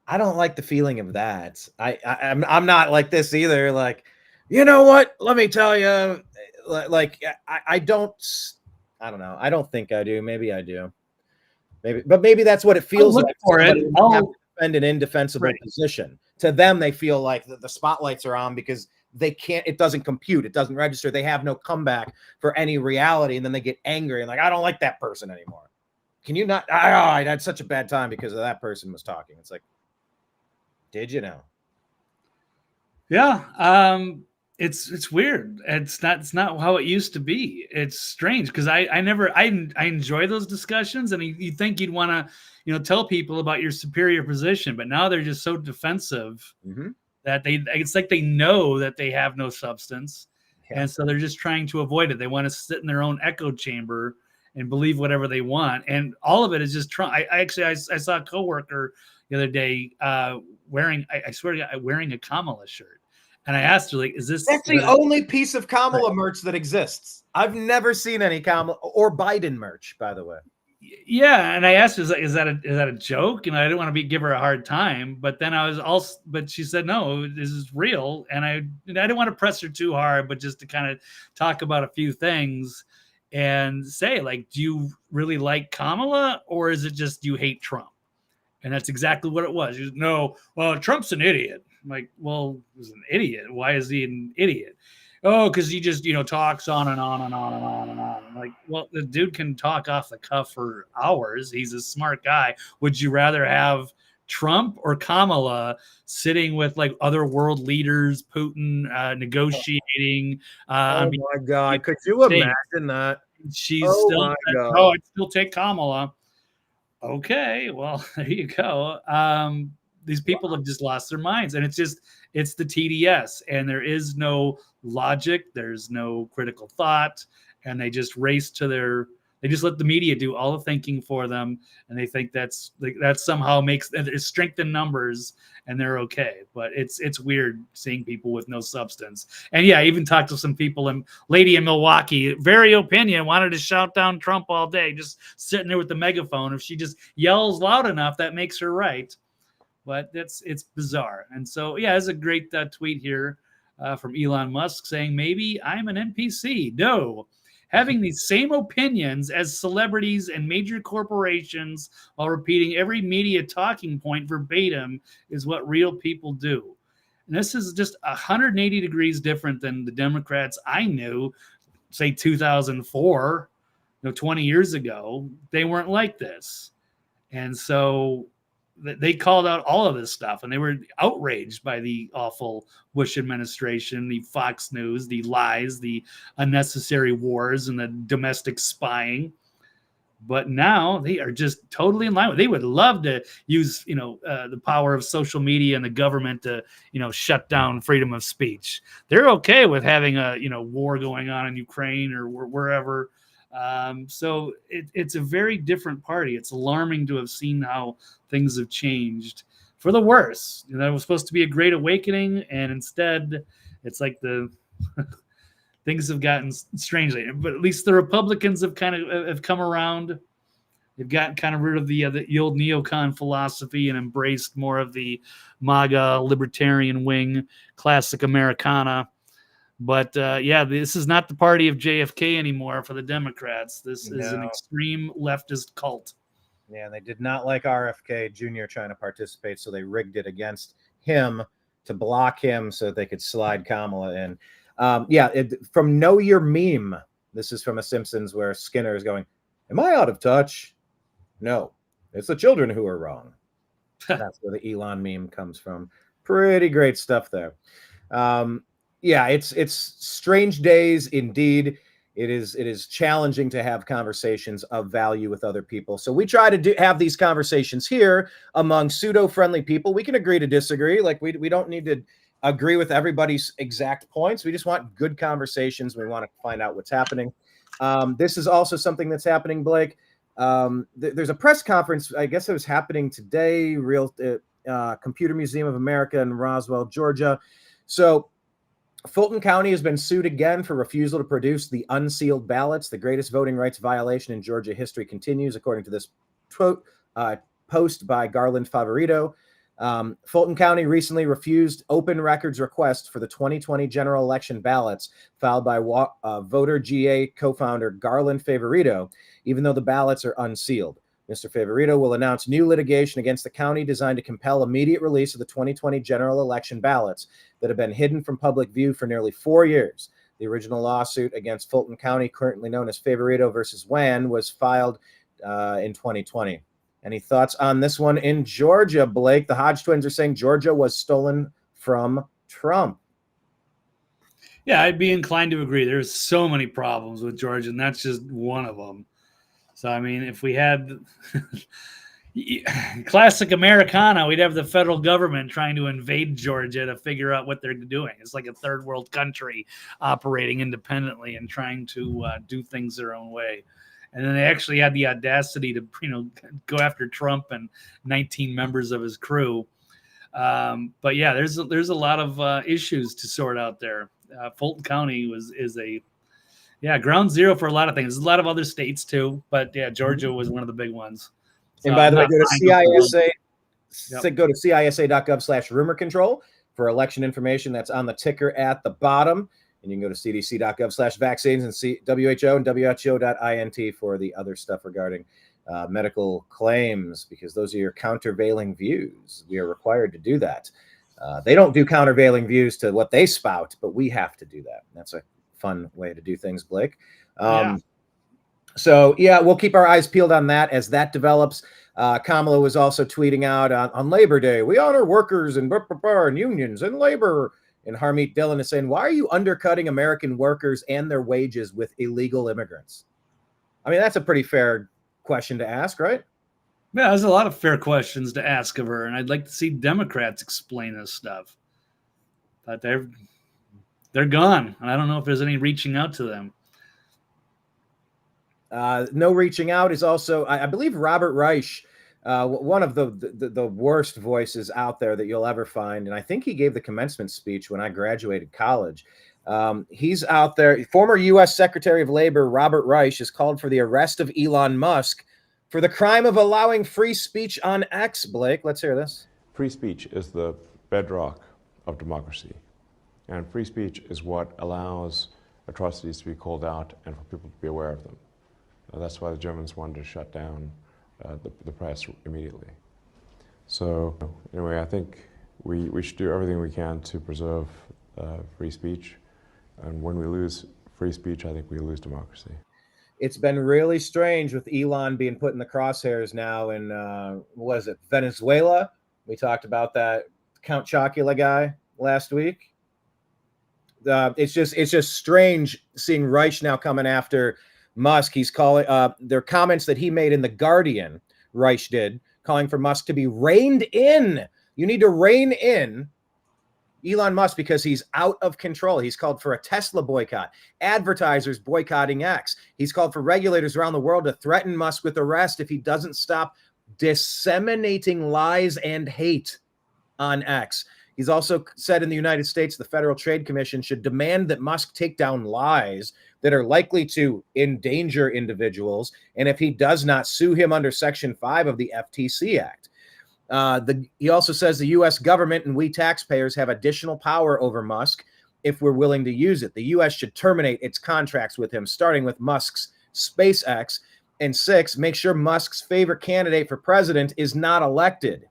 I don't like the feeling of that. I'm not like this either. Like, you know what? Let me tell you. Like, I don't know. I don't think I do. Maybe I do. Maybe that's what it feels like for it. Have to defend an indefensible position. To them, they feel like the spotlights are on because they can't. It doesn't compute. It doesn't register. They have no comeback for any reality, and then they get angry and like, I don't like that person anymore. Can you not? I had such a bad time because of that person was talking. It's like, did you know? Yeah. It's weird. It's not how it used to be. It's strange because I enjoy those discussions, and you think you'd want to, tell people about your superior position, but now they're just so defensive that it's like they know that they have no substance, And so they're just trying to avoid it. They want to sit in their own echo chamber and believe whatever they want. And all of it is just Trump. I saw a coworker the other day wearing a Kamala shirt. And I asked her, like, is this... That's the only piece of Kamala merch that exists. I've never seen any Kamala or Biden merch, by the way. Yeah, and I asked her, is that a joke? And I didn't want to give her a hard time, but then but she said, no, this is real. And I didn't want to press her too hard, but just to kind of talk about a few things and say, like, do you really like Kamala, or is it just you hate Trump? And that's exactly what it was. She was, no, well, Trump's an idiot. I'm like, well, he's an idiot. Why is he an idiot? Oh, because he just, talks on and on and on and on and on. I'm like, well, the dude can talk off the cuff for hours. He's a smart guy. Would you rather have Trump or Kamala sitting with like other world leaders, Putin, negotiating? Oh my God. Could you imagine that? She's I'd still take Kamala. Okay, well, there you go. These people have just lost their minds, and it's the TDS, and there is no logic, there's no critical thought, and they just they just let the media do all the thinking for them, and they think that somehow makes strength in numbers, and they're okay. But it's weird seeing people with no substance. And yeah, I even talked to some people, and lady in Milwaukee, very opinion, wanted to shout down Trump all day, just sitting there with the megaphone. If she just yells loud enough, that makes her right. But it's bizarre. And so, yeah, there's a great tweet here from Elon Musk saying, maybe I'm an NPC. No, having the same opinions as celebrities and major corporations while repeating every media talking point verbatim is what real people do. And this is just 180 degrees different than the Democrats I knew, say 2004, 20 years ago. They weren't like this. And so they called out all of this stuff, and they were outraged by the awful Bush administration, the Fox News, the lies, the unnecessary wars, and the domestic spying. But now they are just totally in line with. They would love to use, the power of social media and the government to, shut down freedom of speech. They're okay with having a, war going on in Ukraine or wherever. So it's a very different party. It's alarming to have seen how things have changed for the worse. It was supposed to be a great awakening, and instead it's like the things have gotten strangely. But at least the Republicans have come around. They've gotten kind of rid of the old neocon philosophy and embraced more of the MAGA libertarian wing, classic Americana. But this is not the party of JFK anymore for the Democrats. This is an extreme leftist cult. Yeah, they did not like RFK Jr. trying to participate, so they rigged it against him to block him so that they could slide Kamala in. From Know Your Meme, this is from a Simpsons where Skinner is going, am I out of touch? No, it's the children who are wrong. That's where the Elon meme comes from. Pretty great stuff there. It's strange days indeed. It is challenging to have conversations of value with other people. So we try to have these conversations here among pseudo-friendly people. We can agree to disagree. Like we don't need to agree with everybody's exact points. We just want good conversations. We want to find out what's happening. This is also something that's happening, Blake. There's a press conference. I guess it was happening today. Computer Museum of America in Roswell, Georgia. So Fulton County has been sued again for refusal to produce the unsealed ballots. The greatest voting rights violation in Georgia history continues, according to this post by Garland Favorito. Fulton County recently refused open records request for the 2020 general election ballots filed by Voter GA co-founder Garland Favorito, even though the ballots are unsealed. Mr. Favorito will announce new litigation against the county designed to compel immediate release of the 2020 general election ballots that have been hidden from public view for nearly 4 years. The original lawsuit against Fulton County, currently known as Favorito versus Wan, was filed in 2020. Any thoughts on this one in Georgia, Blake? The Hodge twins are saying Georgia was stolen from Trump. Yeah, I'd be inclined to agree. There's so many problems with Georgia, and that's just one of them. So, I mean, if we had, Classic Americana. We'd have the federal government trying to invade Georgia to figure out what they're doing. It's like a third world country operating independently and trying to do things their own way. And then they actually had the audacity to, go after Trump and 19 members of his crew. But yeah, there's a lot of issues to sort out there. Fulton County is ground zero for a lot of things. There's a lot of other states too, but yeah, Georgia was one of the big ones. And by the way, go to CISA. Go to CISA.gov/rumor control for election information. That's on the ticker at the bottom. And you can go to CDC.gov/vaccines and see WHO and WHO.int for the other stuff regarding medical claims, because those are your countervailing views. We are required to do that. They don't do countervailing views to what they spout, but we have to do that. That's a fun way to do things, Blake. So, we'll keep our eyes peeled on that as that develops. Kamala was also tweeting out on Labor Day, we honor workers and unions and labor. And Harmeet Dillon is saying, why are you undercutting American workers and their wages with illegal immigrants? I mean, that's a pretty fair question to ask, right? Yeah, there's a lot of fair questions to ask of her, and I'd like to see Democrats explain this stuff. But they're gone, and I don't know if there's any reaching out to them. No reaching out is also, I believe, Robert Reich, one of the worst voices out there that you'll ever find. And I think he gave the commencement speech when I graduated college. He's out there. Former U.S. Secretary of Labor Robert Reich has called for the arrest of Elon Musk for the crime of allowing free speech on X. Blake, let's hear this. Free speech is the bedrock of democracy. And free speech is what allows atrocities to be called out and for people to be aware of them. That's why the Germans wanted to shut down the press immediately. So anyway, I think we should do everything we can to preserve free speech. And when we lose free speech, I think we lose democracy. It's been really strange with Elon being put in the crosshairs now in, Venezuela? We talked about that Count Chocula guy last week. It's just strange seeing Reich now coming after Musk. He's calling their comments that he made in The Guardian, Reich did, calling for Musk to be reined in. You need to rein in Elon Musk because he's out of control. He's called for a Tesla boycott, advertisers boycotting X. He's called for regulators around the world to threaten Musk with arrest if he doesn't stop disseminating lies and hate on X. He's also said in the United States, the Federal Trade Commission should demand that Musk take down lies that are likely to endanger individuals, and if he does not, sue him under Section 5 of the FTC Act. He also says the U.S. government and we taxpayers have additional power over Musk if we're willing to use it. The U.S. should terminate its contracts with him, starting with Musk's SpaceX. And 6, make sure Musk's favorite candidate for president is not elected.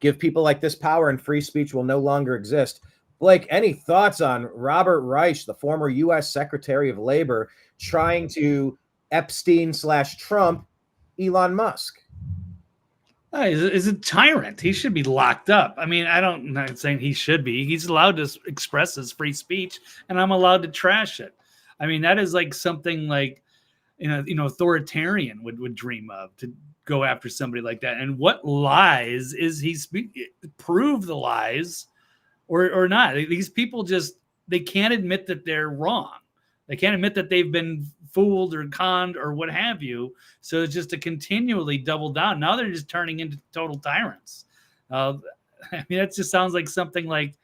Give people like this power and free speech will no longer exist. Blake, any thoughts on Robert Reich, the former U.S. Secretary of Labor, trying to Epstein/Trump Elon Musk? He's a tyrant. He should be locked up. I mean, I'm not saying he should be. He's allowed to express his free speech, and I'm allowed to trash it. I mean, that is like something like, authoritarian would dream of, to go after somebody like that. And what lies is he prove the lies or not? These people they can't admit that they're wrong. They can't admit that they've been fooled or conned or what have you. So it's just to continually double down. Now they're just turning into total tyrants. I mean, that just sounds like something like,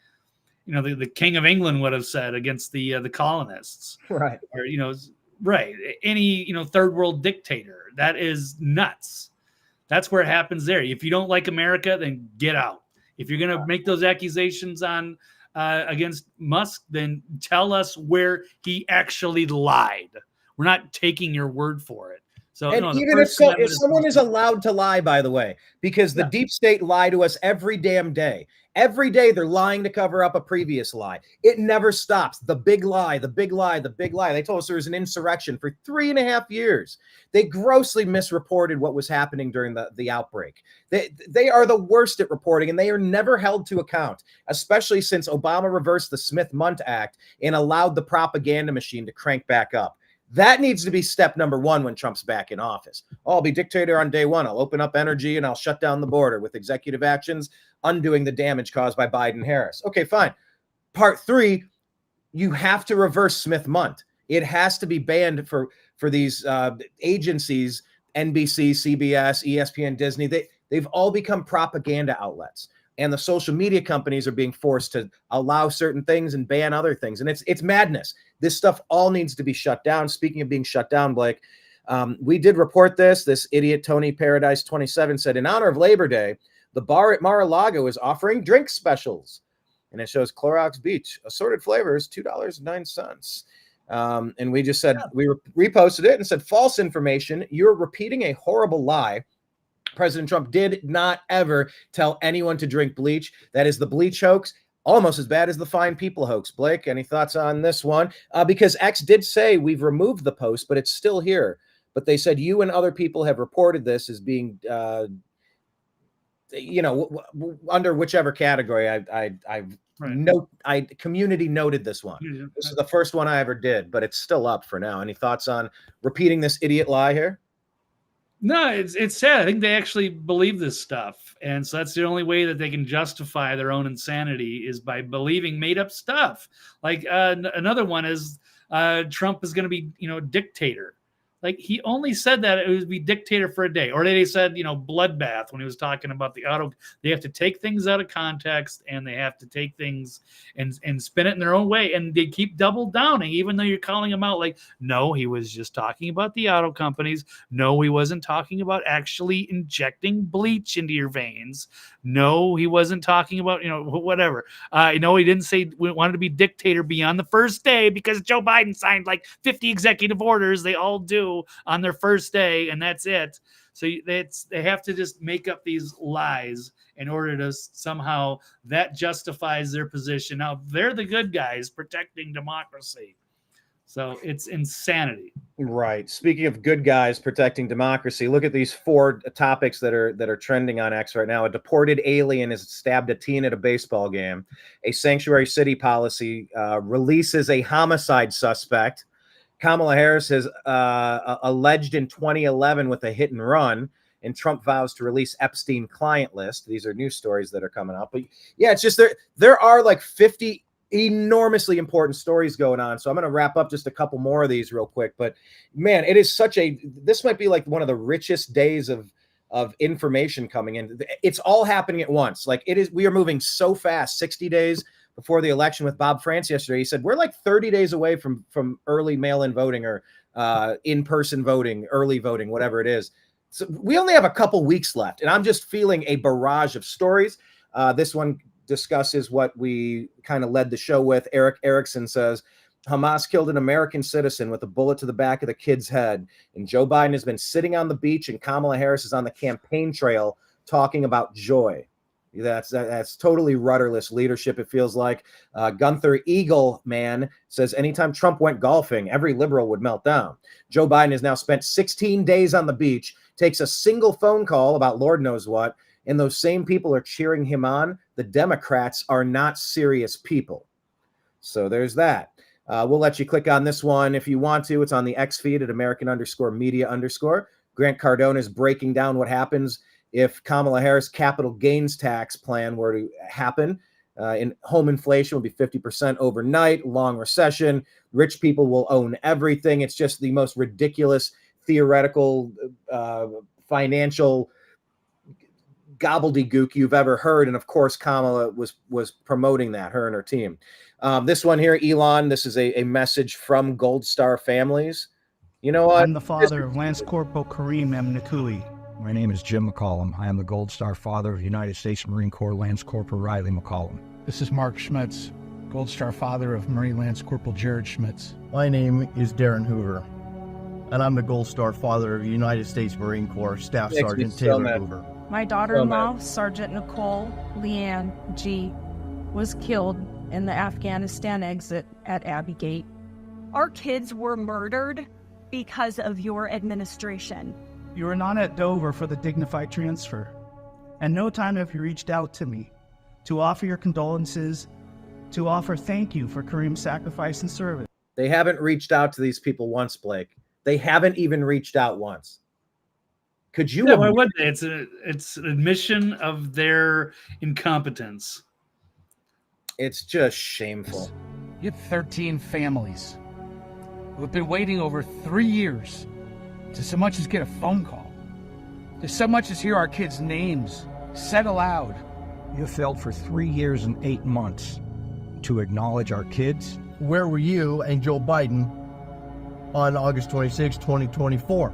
the King of England would have said against the colonists. Right. Or, right. Any, third world dictator. That is nuts. That's where it happens there. If you don't like America, then get out. If you're going to make those accusations on against Musk, then tell us where he actually lied. We're not taking your word for it. So, and even if someone is allowed to lie, by the way, because the deep state lie to us every damn day. Every day they're lying to cover up a previous lie. It never stops. The big lie, the big lie, the big lie. They told us there was an insurrection for 3.5 years. They grossly misreported what was happening during the outbreak. They are the worst at reporting, and they are never held to account, especially since Obama reversed the Smith-Mundt Act and allowed the propaganda machine to crank back up. That needs to be step number one when Trump's back in office. Oh, I'll be dictator on day one. I'll open up energy and I'll shut down the border with executive actions, undoing the damage caused by Biden-Harris. Okay, fine. Part 3, you have to reverse Smith-Mundt. It has to be banned for these agencies, NBC, CBS, ESPN, Disney. They've all become propaganda outlets. And the social media companies are being forced to allow certain things and ban other things. And it's madness. This stuff all needs to be shut down. Speaking of being shut down, Blake, we did report this. This idiot Tony Paradise 27 said, in honor of Labor Day, the bar at Mar-a-Lago is offering drink specials. And it shows Clorox Beach, assorted flavors, $2.09. And we just said, we reposted it and said, false information. You're repeating a horrible lie. President Trump did not ever tell anyone to drink bleach. That is the bleach hoax, almost as bad as the fine people hoax. Blake, any thoughts on this one? Because X did say we've removed the post, but it's still here. But they said you and other people have reported this as being, under whichever category. Community noted this one. Yeah. This is the first one I ever did, but it's still up for now. Any thoughts on repeating this idiot lie here? No, it's sad. I think they actually believe this stuff. And so that's the only way that they can justify their own insanity is by believing made up stuff. Like another one is Trump is going to be, dictator. Like he only said that it would be dictator for a day. Or they said, bloodbath when he was talking about the auto. They have to take things out of context and they have to take things and spin it in their own way. And they keep double downing, even though you're calling them out like, no, he was just talking about the auto companies. No, he wasn't talking about actually injecting bleach into your veins. No, he wasn't talking about, whatever. He didn't say we wanted to be dictator beyond the first day because Joe Biden signed like 50 executive orders. They all do on their first day, and that's it. So they have to just make up these lies in order to somehow that justifies their position. Now they're the good guys protecting democracy. So it's insanity. Right. Speaking of good guys protecting democracy, look at these 4 topics that are trending on X right now. A deported alien has stabbed a teen at a baseball game. A sanctuary city policy releases a homicide suspect. Kamala Harris has alleged in 2011 with a hit and run, and Trump vows to release Epstein client list. These are news stories that are coming up. But yeah, it's just there are like 50 enormously important stories going on. So I'm going to wrap up just a couple more of these real quick. But man, it is this might be like one of the richest days of information coming in. It's all happening at once. Like we are moving so fast. 60 days before the election with Bob France yesterday, he said, we're like 30 days away from early mail-in voting or in-person voting, early voting, whatever it is. So we only have a couple weeks left, and I'm just feeling a barrage of stories. This one discusses what we kind of led the show with. Eric Erickson says, Hamas killed an American citizen with a bullet to the back of the kid's head, and Joe Biden has been sitting on the beach, and Kamala Harris is on the campaign trail talking about joy. That's totally rudderless leadership, it feels like. Gunther Eagleman says, anytime Trump went golfing, every liberal would melt down. Joe Biden has now spent 16 days on the beach, takes a single phone call about Lord knows what, and those same people are cheering him on. The Democrats are not serious people. So there's that. We'll let you click on this one if you want to. It's on the X feed at American_media_. Grant Cardone is breaking down what happens if Kamala Harris' capital gains tax plan were to happen. In home inflation will be 50% overnight, long recession, rich people will own everything. It's just the most ridiculous theoretical financial gobbledygook you've ever heard. And of course, Kamala was promoting that, her and her team. This one here, Elon, this is a message from Gold Star families. You know what? I'm the father of Lance Corporal Kareem M. Nakui. My name is Jim McCollum. I am the Gold Star father of United States Marine Corps Lance Corporal Riley McCollum. This is Mark Schmitz, Gold Star father of Marine Lance Corporal Jared Schmitz. My name is Darren Hoover, and I'm the Gold Star father of United States Marine Corps Staff Sergeant Taylor Hoover. My daughter-in-law, Sergeant Nicole Leanne G., was killed in the Afghanistan exit at Abbey Gate. Our kids were murdered because of your administration. You were not at Dover for the dignified transfer, and no time have you reached out to me to offer your condolences, to offer thank you for Kareem's sacrifice and service. They haven't reached out to these people once, Blake. They haven't even reached out once. Could you? Yeah, why would they? It's an admission of their incompetence. It's just shameful. You have 13 families who have been waiting over 3 years to so much as get a phone call, to so much as hear our kids' names said aloud. You failed for 3 years and 8 months to acknowledge our kids. Where were you and Joe Biden on August 26, 2024?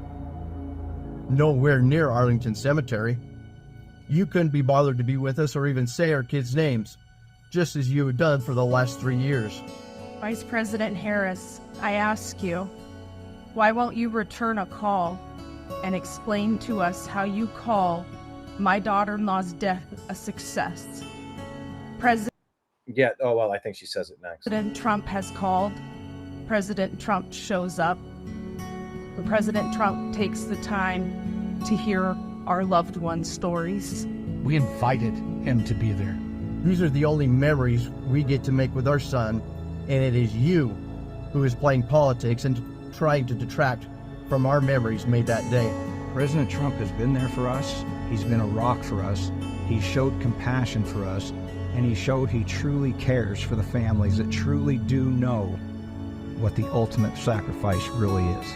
Nowhere near Arlington Cemetery. You couldn't be bothered to be with us or even say our kids' names, just as you had done for the last 3 years. Vice President Harris, I ask you, why won't you return a call and explain to us how you call my daughter-in-law's death a success? Yeah, oh, well, I think she says it next. President Trump has called. President Trump shows up. President Trump takes the time to hear our loved ones' stories. We invited him to be there. These are the only memories we get to make with our son, and it is you who is playing politics and trying to detract from our memories made that day. President Trump has been there for us. He's been a rock for us. He showed compassion for us, and he showed he truly cares for the families that truly do know what the ultimate sacrifice really is.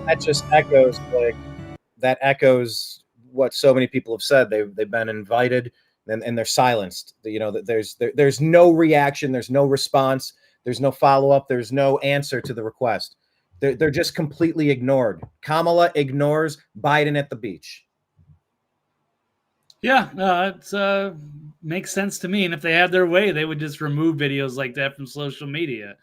That just echoes, like, that echoes what so many people have said. They've been invited and they're silenced. You know, that there's no reaction, there's no response, there's no follow-up, there's no answer to the request. They're just completely ignored. Kamala ignores Biden at the beach. Yeah, it makes sense to me. And if they had their way, they would just remove videos like that from social media.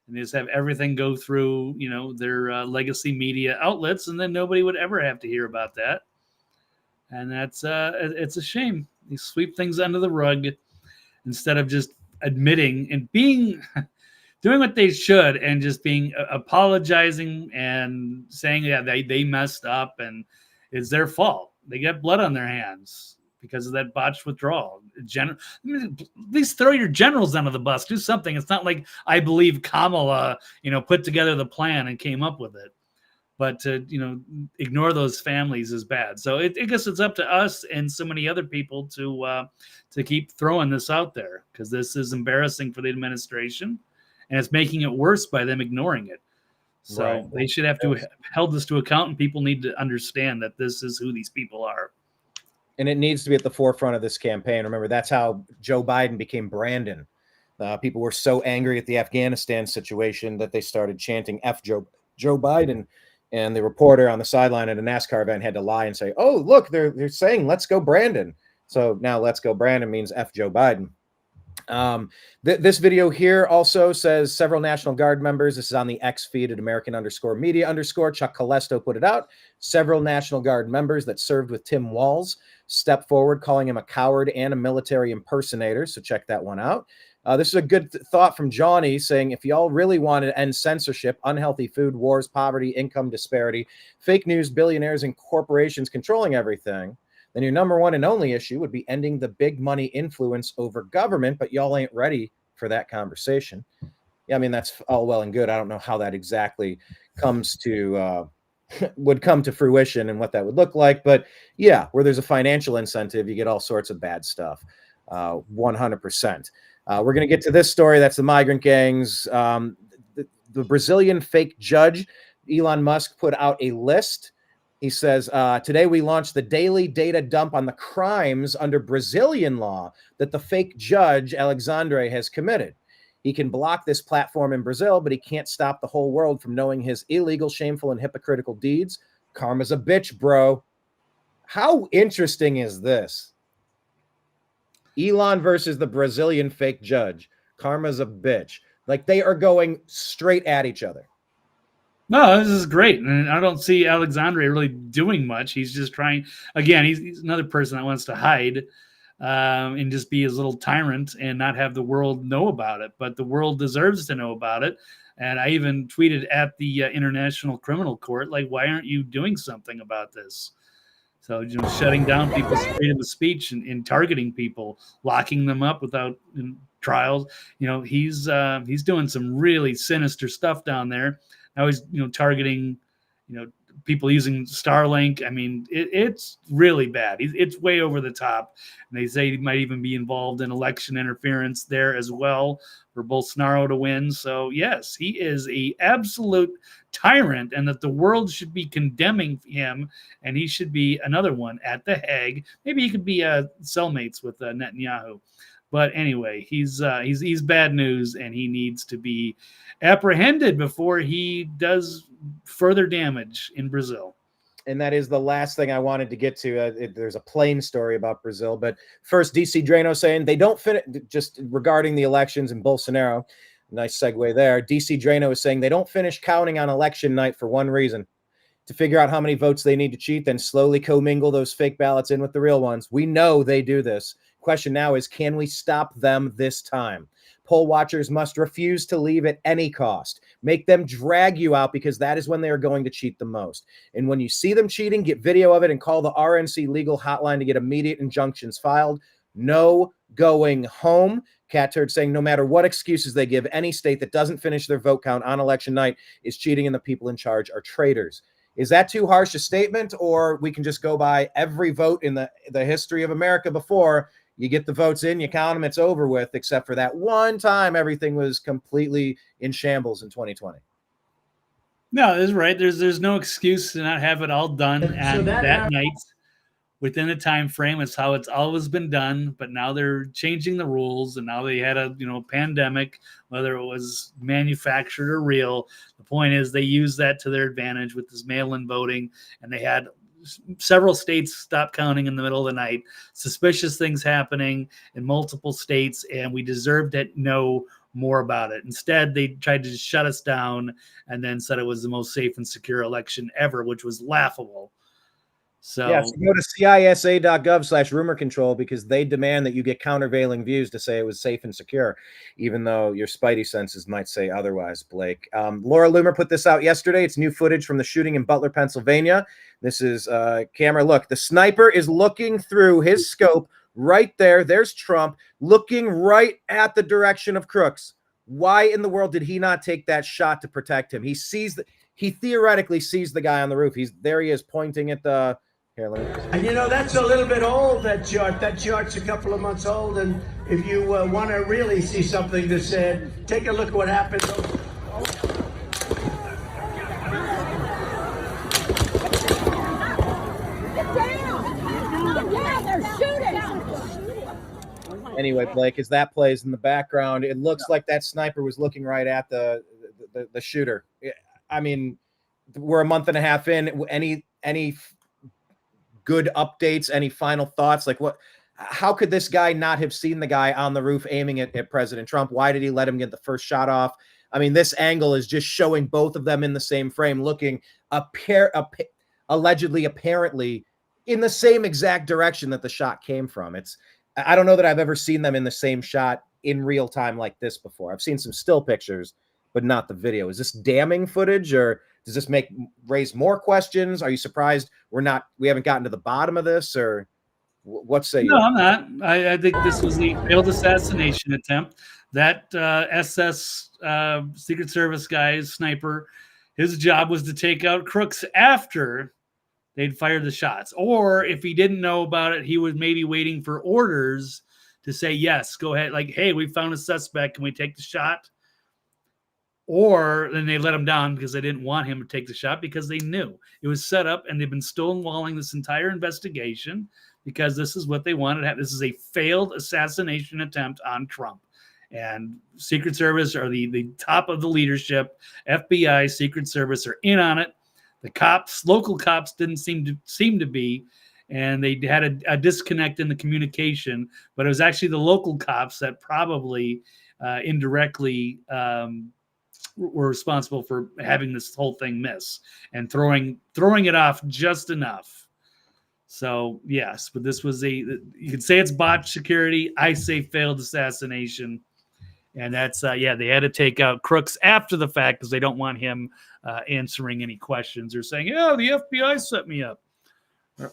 And just have everything go through, you know, their legacy media outlets, and then nobody would ever have to hear about that. And that's it's a shame. They sweep things under the rug instead of just admitting and doing what they should, and just apologizing and saying, yeah, they messed up and it's their fault. They got blood on their hands because of that botched withdrawal. At least throw your generals under the bus. Do something. It's not like I believe Kamala, put together the plan and came up with it. But to, ignore those families is bad. So I guess it's up to us and so many other people to keep throwing this out there, because this is embarrassing for the administration, and it's making it worse by them ignoring it. So right. They should have to held this to account, and people need to understand that this is who these people are. And it needs to be at the forefront of this campaign. Remember, that's how Joe Biden became Brandon. People were so angry at the Afghanistan situation that they started chanting F Joe Biden. And the reporter on the sideline at a NASCAR event had to lie and say, oh, look, they're saying, let's go Brandon. So now let's go Brandon means F Joe Biden. This video here also says several National Guard members. This is on the X feed at American_media_. Chuck Colesto put it out. Several National Guard members that served with Tim Walz stepped forward, calling him a coward and a military impersonator. So check that one out. This is a good thought from Johnny, saying, if y'all really want to end censorship, unhealthy food wars, poverty, income disparity, fake news, billionaires, and corporations controlling everything, then your number one and only issue would be ending the big money influence over government, but y'all ain't ready for that conversation. Yeah, I mean, that's all well and good. I don't know how that exactly comes to would come to fruition and what that would look like. But yeah, where there's a financial incentive, you get all sorts of bad stuff. 100%. We're going to get to this story. That's the migrant gangs. The Brazilian fake judge, Elon Musk, put out a list. He says, today we launched the daily data dump on the crimes under Brazilian law that the fake judge Alexandre has committed. He can block this platform in Brazil, but he can't stop the whole world from knowing his illegal, shameful, and hypocritical deeds. Karma's a bitch, bro. How interesting is this? Elon versus the Brazilian fake judge. Karma's a bitch. Like, they are going straight at each other. No, this is great. And I don't see Alexandre really doing much. He's just trying, again, he's another person that wants to hide and just be his little tyrant and not have the world know about it. But the world deserves to know about it. And I even tweeted at the International Criminal Court, like, why aren't you doing something about this? So, shutting down people's freedom of speech and targeting people, locking them up without trials. He's doing some really sinister stuff down there. Now he's targeting people using Starlink. I mean, it's really bad. It's way over the top. And they say he might even be involved in election interference there as well for Bolsonaro to win. So yes, he is a absolute tyrant, and that the world should be condemning him, and he should be another one at the Hague. Maybe he could be cellmates with Netanyahu. But anyway, he's bad news, and he needs to be apprehended before he does further damage in Brazil. And that is the last thing I wanted to get to. There's a plain story about Brazil, but first, DC Drano saying they don't finish, just regarding the elections and Bolsonaro. Nice segue there. DC Drano is saying they don't finish counting on election night for one reason: to figure out how many votes they need to cheat, then slowly commingle those fake ballots in with the real ones. We know they do this. Question now is, can we stop them this time? Poll watchers must refuse to leave at any cost. Make them drag you out, because that is when they are going to cheat the most. And when you see them cheating, get video of it and call the RNC legal hotline to get immediate injunctions filed. No going home. Cat Turd saying no matter what excuses they give, any state that doesn't finish their vote count on election night is cheating, and the people in charge are traitors. Is that too harsh a statement, or we can just go by every vote in the history of America before? You get the votes in, you count them, it's over with, except for that one time everything was completely in shambles in 2020. No, that's right. There's no excuse to not have it all done at that night within a time frame. It's how it's always been done, but now they're changing the rules, and now they had a pandemic, whether it was manufactured or real. The point is they use that to their advantage with this mail-in voting, and they had several states stop counting in the middle of the night. Suspicious things happening in multiple states, and we deserved to know more about it. Instead, they tried to shut us down and then said it was the most safe and secure election ever, which was laughable. So yes, go to CISA.gov/rumor control, because they demand that you get countervailing views to say it was safe and secure, even though your spidey senses might say otherwise, Blake. Laura Loomer put this out yesterday. It's new footage from the shooting in Butler, Pennsylvania. This is camera. Look, the sniper is looking through his scope right there. There's Trump looking right at the direction of Crooks. Why in the world did he not take that shot to protect him? He theoretically sees the guy on the roof. He is pointing at the... Here, and that's a little bit old, that chart. That chart's a couple of months old, and if you want to really see something that's said, take a look at what happened. Anyway, Blake, as that plays in the background, it looks like that sniper was looking right at the shooter. I mean, we're a month and a half in. Any good updates? Any final thoughts? Like, how could this guy not have seen the guy on the roof aiming at President Trump? Why did he let him get the first shot off? I mean, this angle is just showing both of them in the same frame, looking allegedly, apparently in the same exact direction that the shot came from. I don't know that I've ever seen them in the same shot in real time like this before. I've seen some still pictures, but not the video. Is this damning footage, or does this raise more questions? Are you surprised we haven't gotten to the bottom of this, or what say you? No, I'm not. I think this was a failed assassination attempt. That SS Secret Service guy's sniper, his job was to take out Crooks after they'd fired the shots. Or if he didn't know about it, he was maybe waiting for orders to say, yes, go ahead. Like, hey, we found a suspect. Can we take the shot? Or then they let him down because they didn't want him to take the shot, because they knew it was set up, and they've been stonewalling this entire investigation because this is what they wanted to have. This is a failed assassination attempt on Trump. And Secret Service are the top of the leadership. FBI, Secret Service are in on it. The cops, local cops, didn't seem to be, and they had a disconnect in the communication. But it was actually the local cops that probably indirectly were responsible for having this whole thing miss and throwing it off just enough. So yes, but this was you could say it's botched security. I say failed assassination. And that's, they had to take out Crooks after the fact because they don't want him answering any questions or saying, the FBI set me up.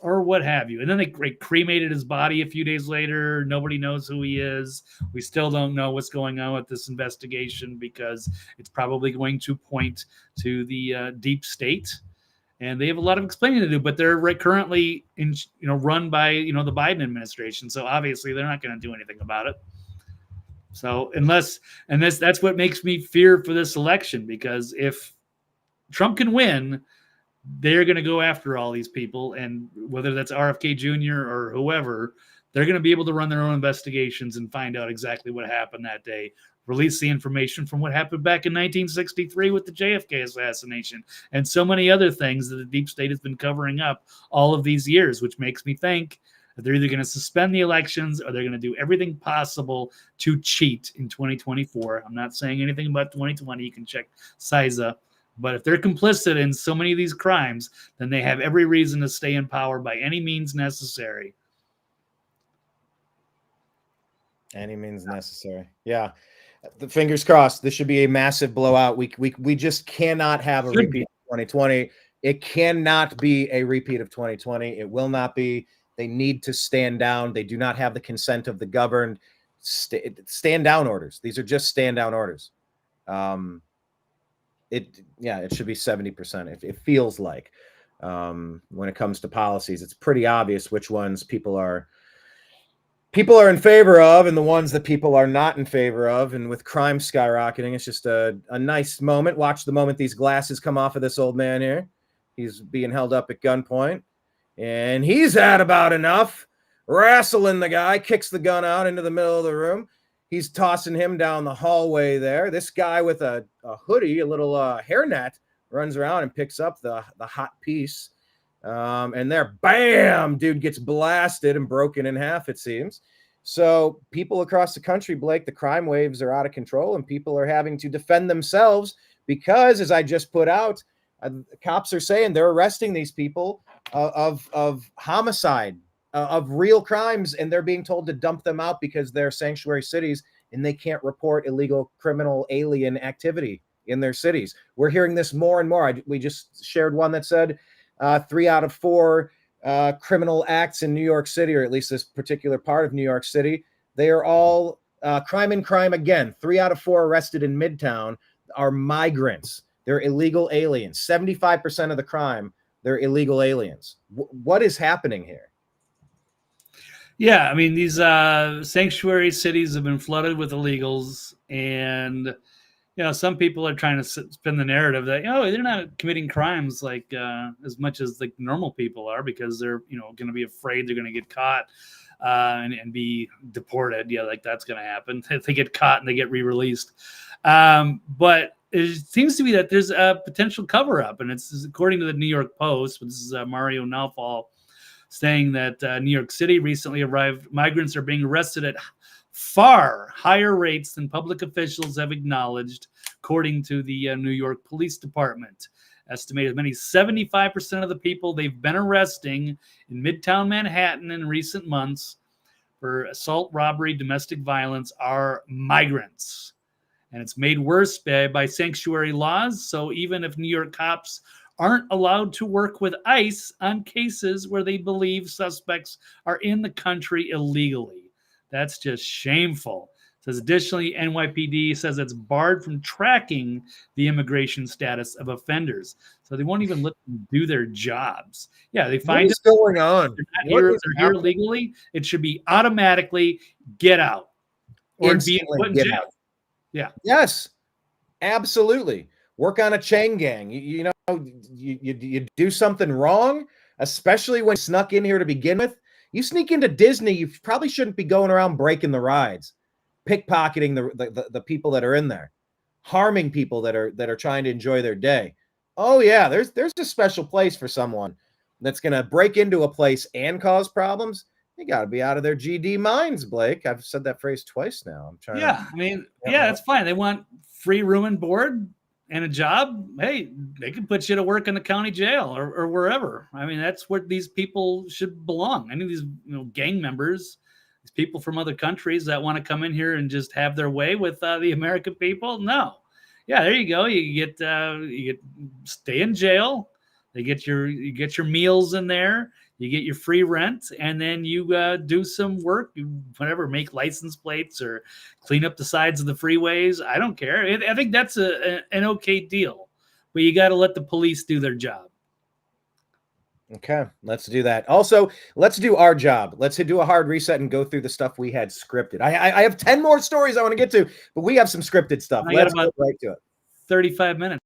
or what have you. And then they cremated his body a few days later. Nobody knows who he is. We still don't know what's going on with this investigation because it's probably going to point to the deep state. And they have a lot of explaining to do, but they're currently run by the Biden administration. So obviously they're not going to do anything about it. So that's what makes me fear for this election, because if Trump can win, they're going to go after all these people, and whether that's RFK Jr. or whoever, they're going to be able to run their own investigations and find out exactly what happened that day. Release the information from what happened back in 1963 with the JFK assassination and so many other things that the deep state has been covering up all of these years, which makes me think that they're either going to suspend the elections or they're going to do everything possible to cheat in 2024. I'm not saying anything about 2020. You can check CISA. But if they're complicit in so many of these crimes, then they have every reason to stay in power by any means necessary. Any means necessary. Yeah. The fingers crossed. This should be a massive blowout. We just cannot have a repeat of 2020. It cannot be a repeat of 2020. It will not be. They need to stand down. They do not have the consent of the governed. Stand down orders. These are just stand down orders. It should be 70%. It feels like when it comes to policies, it's pretty obvious which ones people are in favor of and the ones that people are not in favor of. And with crime skyrocketing, it's just a nice moment. Watch the moment these glasses come off of this old man here. He's being held up at gunpoint, and he's had about enough. Wrestling the guy, kicks the gun out into the middle of the room. He's tossing him down the hallway there. This guy with a hoodie, a little hairnet, runs around and picks up the hot piece. And there, bam, dude gets blasted and broken in half, it seems. So people across the country, Blake, the crime waves are out of control, and people are having to defend themselves because, as I just put out, cops are saying they're arresting these people of homicide, of real crimes, and they're being told to dump them out because they're sanctuary cities and they can't report illegal criminal alien activity in their cities. We're hearing this more and more. We just shared one that said 3 out of 4 criminal acts in New York City, or at least this particular part of New York City, they are all crime and crime again. 3 out of 4 arrested in Midtown are migrants. They're illegal aliens. 75% of the crime, they're illegal aliens. What is happening here? Yeah, I mean, these sanctuary cities have been flooded with illegals, and some people are trying to spin the narrative that they're not committing crimes like as much as like normal people are, because they're going to be afraid they're going to get caught and be deported. Yeah, like that's going to happen if they get caught and they get re-released. But it seems to be that there's a potential cover-up, and it's according to the New York Post. This is Mario Naufal saying that New York City recently arrived migrants are being arrested at far higher rates than public officials have acknowledged, according to the New York Police Department. Estimated as many as 75% of the people they've been arresting in Midtown Manhattan in recent months for assault, robbery, domestic violence are migrants. And it's made worse by sanctuary laws. So even if New York cops aren't allowed to work with ICE on cases where they believe suspects are in the country illegally. That's just shameful. It says additionally, NYPD says it's barred from tracking the immigration status of offenders. So they won't even let them do their jobs. Yeah, they find what's going on. They're here illegally. It should be automatically get out or be put in jail. Yeah. Yes, absolutely. Work on a chain gang. You do something wrong, especially when you snuck in here to begin with. You sneak into Disney, you probably shouldn't be going around breaking the rides, pickpocketing the people that are in there, harming people that are trying to enjoy their day. Oh yeah, there's a special place for someone that's gonna break into a place and cause problems. You got to be out of their GD minds, Blake. I've said that phrase twice now. I'm trying. Yeah, I mean, that's fine. They want free room and board and a job. Hey, they can put you to work in the county jail or wherever. I mean, that's where these people should belong. Any of these gang members, these people from other countries that want to come in here and just have their way with the American people. No, yeah, there you go. You get stay in jail. You get your meals in there. You get your free rent, and then you do some work, whatever, make license plates or clean up the sides of the freeways. I don't care. I think that's an okay deal, but you got to let the police do their job. Okay, let's do that. Also, let's do our job. Let's do a hard reset and go through the stuff we had scripted. I have 10 more stories I want to get to, but we have some scripted stuff. Let's go right to it. 35 minutes.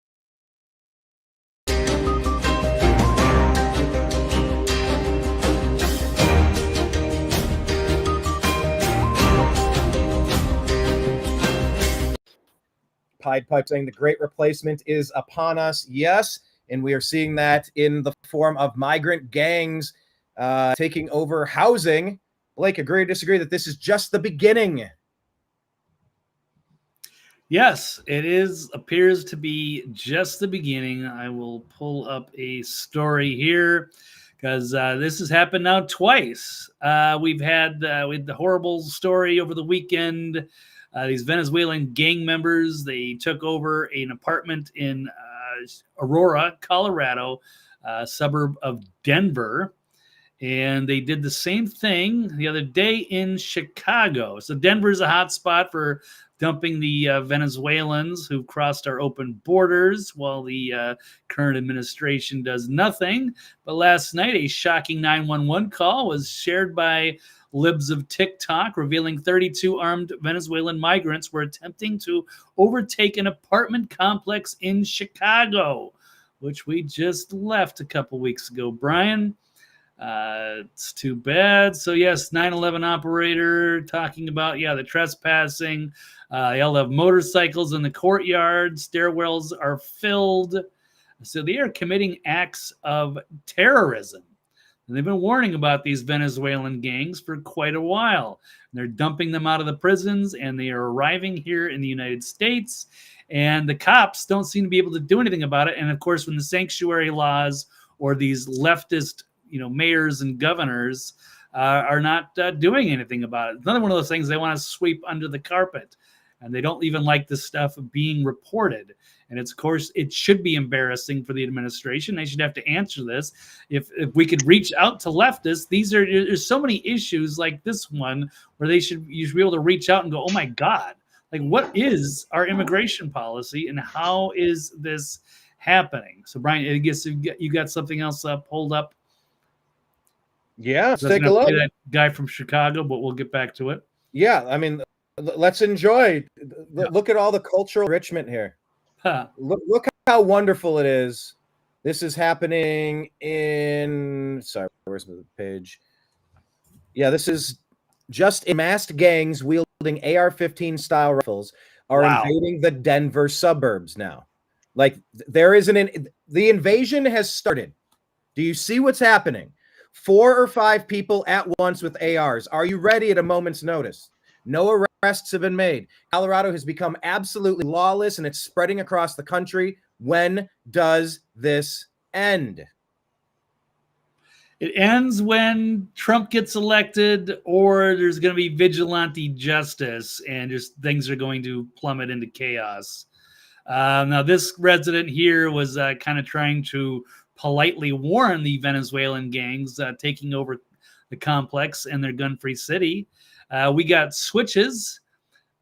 Pied Pipe saying the great replacement is upon us. Yes. And we are seeing that in the form of migrant gangs taking over housing. Blake, agree or disagree that this is just the beginning? Yes, it appears to be just the beginning. I will pull up a story here because this has happened now twice. We've had the horrible story over the weekend. These Venezuelan gang members, they took over an apartment in Aurora, Colorado, suburb of Denver. And they did the same thing the other day in Chicago. So Denver's a hot spot for dumping the Venezuelans who crossed our open borders while the current administration does nothing. But last night, a shocking 911 call was shared by libs of TikTok, revealing 32 armed Venezuelan migrants were attempting to overtake an apartment complex in Chicago, which we just left a couple weeks ago. Brian, it's too bad. So yes, 9/11 operator talking about, the trespassing. They all have motorcycles in the courtyard. Stairwells are filled. So they are committing acts of terrorism. And they've been warning about these Venezuelan gangs for quite a while. They're dumping them out of the prisons, and they are arriving here in the United States. And the cops don't seem to be able to do anything about it. And of course, when the sanctuary laws or these leftist, mayors and governors are not doing anything about it. It's another one of those things they want to sweep under the carpet. And they don't even like this stuff being reported. And it's, of course, it should be embarrassing for the administration. They should have to answer this. If we could reach out to leftists, there's so many issues like this one where you should be able to reach out and go, oh my God, like what is our immigration policy and how is this happening? So Brian, I guess you got something else pulled up. Yeah, let's take a look. That guy from Chicago, but we'll get back to it. Yeah, I mean, let's enjoy. Look at all the cultural enrichment here. Huh. Look how wonderful it is. This is happening in, sorry, where's the page? Yeah, this is just masked gangs wielding AR-15 style rifles are invading the Denver suburbs now. Like there is the invasion has started. Do you see what's happening? 4 or 5 people at once with ARs. Are you ready at a moment's notice? No arrests have been made. Colorado has become absolutely lawless, and it's spreading across the country. When does this end? It ends when Trump gets elected, or there's going to be vigilante justice, and just things are going to plummet into chaos. Now, this resident here was kind of trying to politely warn the Venezuelan gangs taking over the complex and their gun-free city. We got switches,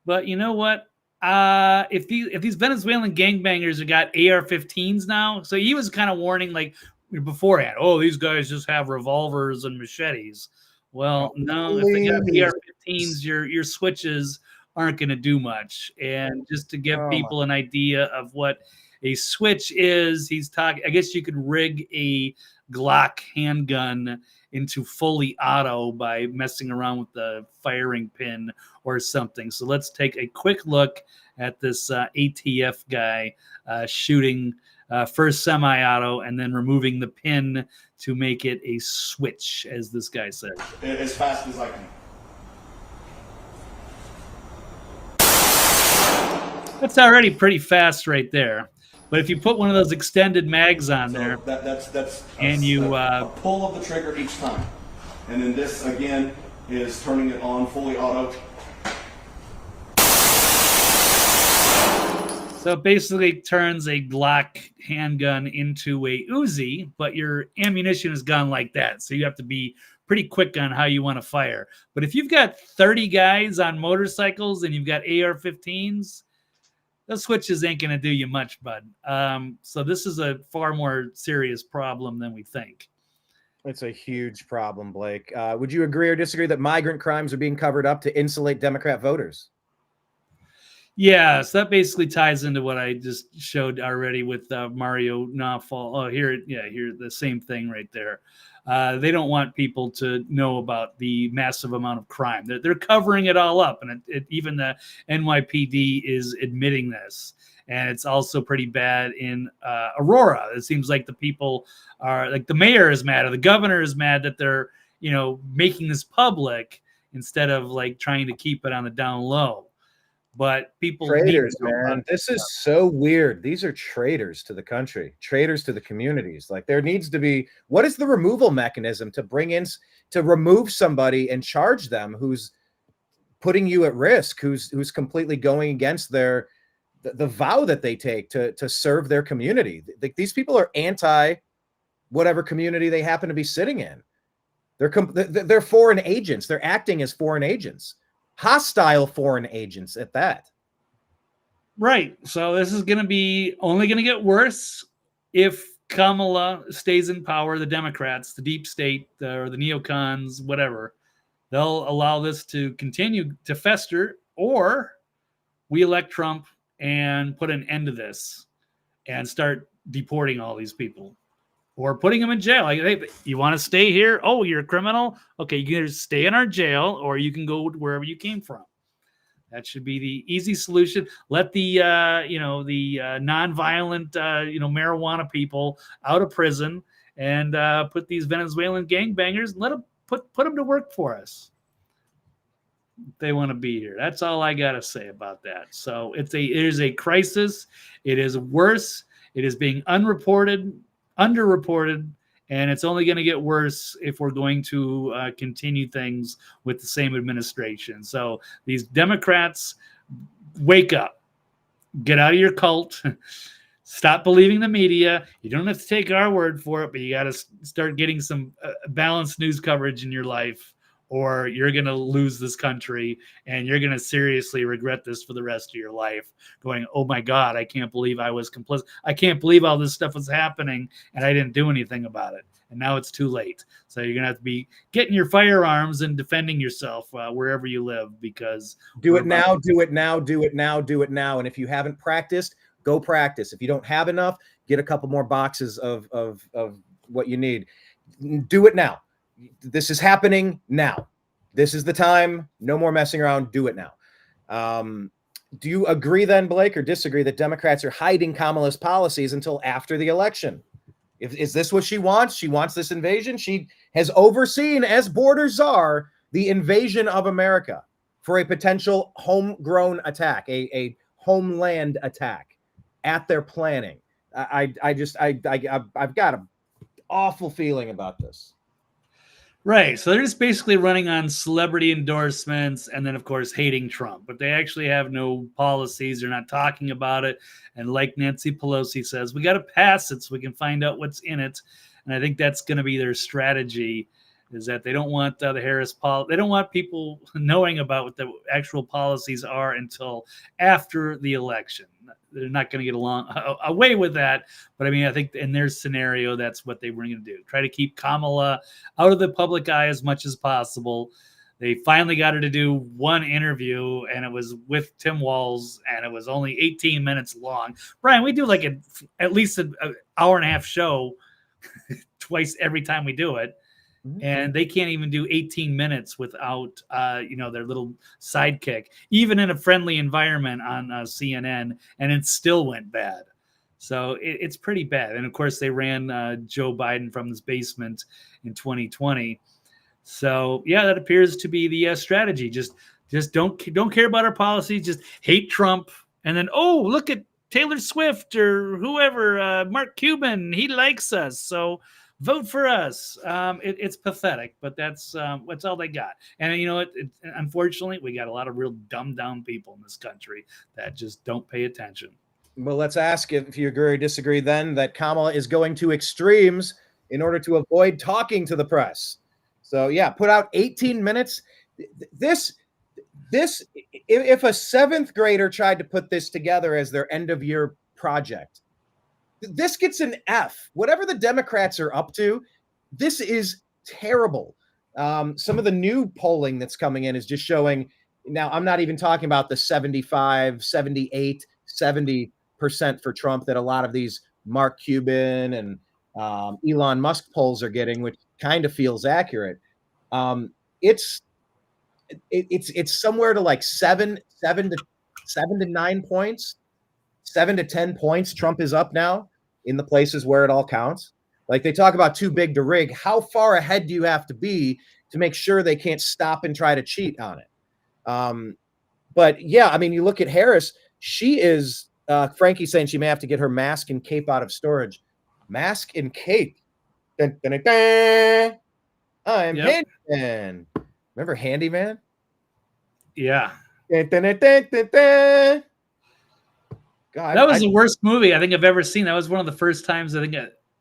but you know what? If these Venezuelan gangbangers have got AR-15s now, so he was kind of warning like beforehand, oh, these guys just have revolvers and machetes. Well, no, if they got AR-15s, your switches aren't going to do much. And just to give people an idea of what a switch is, he's talking, I guess you could rig a Glock handgun into fully auto by messing around with the firing pin or something. So let's take a quick look at this ATF guy shooting first semi-auto and then removing the pin to make it a switch, as this guy said. As fast as I can. That's already pretty fast right there. But if you put one of those extended mags on there, that's and you a pull of the trigger each time, and then this again is turning it on fully auto. So it basically turns a Glock handgun into a Uzi, but your ammunition is gone like that. So you have to be pretty quick on how you want to fire. But if you've got 30 guys on motorcycles and you've got AR-15s, those switches ain't going to do you much, bud. So this is a far more serious problem than we think. It's a huge problem, Blake. Would you agree or disagree that migrant crimes are being covered up to insulate Democrat voters? Yeah, so that basically ties into what I just showed already with Mario Nawfal. Oh, here, the same thing right there. They don't want people to know about the massive amount of crime. They're covering it all up, and even the NYPD is admitting this. And it's also pretty bad in Aurora. It seems like the people are like the mayor is mad or the governor is mad that they're making this public instead of like trying to keep it on the down low. But people traitors, man. This is so weird. These are traitors to the country, traitors to the communities. Like there needs to be, what is the removal mechanism to remove somebody and charge them who's putting you at risk, who's completely going against the vow that they take to serve their community. These people are anti whatever community they happen to be sitting in. They're foreign agents. They're acting as foreign agents. Hostile foreign agents at that. Right. So this is only going to get worse if Kamala stays in power. The Democrats, the deep state, or the neocons, whatever, they'll allow this to continue to fester, or we elect Trump and put an end to this and start deporting all these people. Or putting them in jail. Like, hey, you want to stay here? Oh, you're a criminal? Okay, you can either stay in our jail or you can go wherever you came from. That should be the easy solution. Let the nonviolent marijuana people out of prison and put these Venezuelan gangbangers and let them put them to work for us. They want to be here. That's all I got to say about that. So it is a crisis. It is worse. It is being underreported, and it's only going to get worse if we're going to continue things with the same administration. So these Democrats, wake up, get out of your cult, stop believing the media. You don't have to take our word for it, but you got to start getting some balanced news coverage in your life, or you're going to lose this country and you're going to seriously regret this for the rest of your life, going, oh my God, I can't believe I was complicit. I can't believe all this stuff was happening and I didn't do anything about it. And now it's too late. So you're going to have to be getting your firearms and defending yourself wherever you live, because do it now. And if you haven't practiced, go practice. If you don't have enough, get a couple more boxes of what you need. Do it now. This is happening now. This is the time. No more messing around. Do it now. Do you agree then, Blake, or disagree that Democrats are hiding Kamala's policies until after the election? Is this what she wants? She wants this invasion. She has overseen, as border czar, the invasion of America for a potential homegrown attack, a homeland attack at their planning. I've got an awful feeling about this. Right. So they're just basically running on celebrity endorsements and then, of course, hating Trump. But they actually have no policies. They're not talking about it. And like Nancy Pelosi says, we got to pass it so we can find out what's in it. And I think that's going to be their strategy, is that they don't want the Harris they don't want people knowing about what the actual policies are until after the election. They're not going to get away with that. But I mean, I think in their scenario, that's what they were going to do. Try to keep Kamala out of the public eye as much as possible. They finally got her to do one interview, and it was with Tim Walz, and it was only 18 minutes long. Brian, we do like at least an hour and a half show twice every time we do it. And they can't even do 18 minutes without, their little sidekick, even in a friendly environment on CNN, and it still went bad. So it's pretty bad. And of course, they ran Joe Biden from his basement in 2020. So yeah, that appears to be the strategy. Just don't care about our policies. Just hate Trump, and then look at Taylor Swift or whoever, Mark Cuban. He likes us, so vote for us. It's pathetic, but that's all they got. And you know what? Unfortunately, we got a lot of real dumbed down people in this country that just don't pay attention. Well, let's ask if you agree or disagree then that Kamala is going to extremes in order to avoid talking to the press. So yeah, put out 18 minutes. This, if a seventh grader tried to put this together as their end of year project, this gets an F. Whatever the Democrats are up to, this is terrible. Some of the new polling that's coming in is just showing. Now, I'm not even talking about the 75, 78, 70% for Trump that a lot of these Mark Cuban and Elon Musk polls are getting, which kind of feels accurate. It's somewhere to like 7 to 9 points, 7 to 10 points. Trump is up now in the places where it all counts. Like they talk about too big to rig. How far ahead do you have to be to make sure they can't stop and try to cheat on it? But yeah, I mean, you look at Harris, she is, Frankie saying she may have to get her mask and cape out of storage. Mask and cape. Dun, dun, dun, dun. I'm Handyman. Remember Handyman? Yeah. Dun, dun, dun, dun, dun, dun. God, that was the worst movie I think I've ever seen. That was one of the first times I think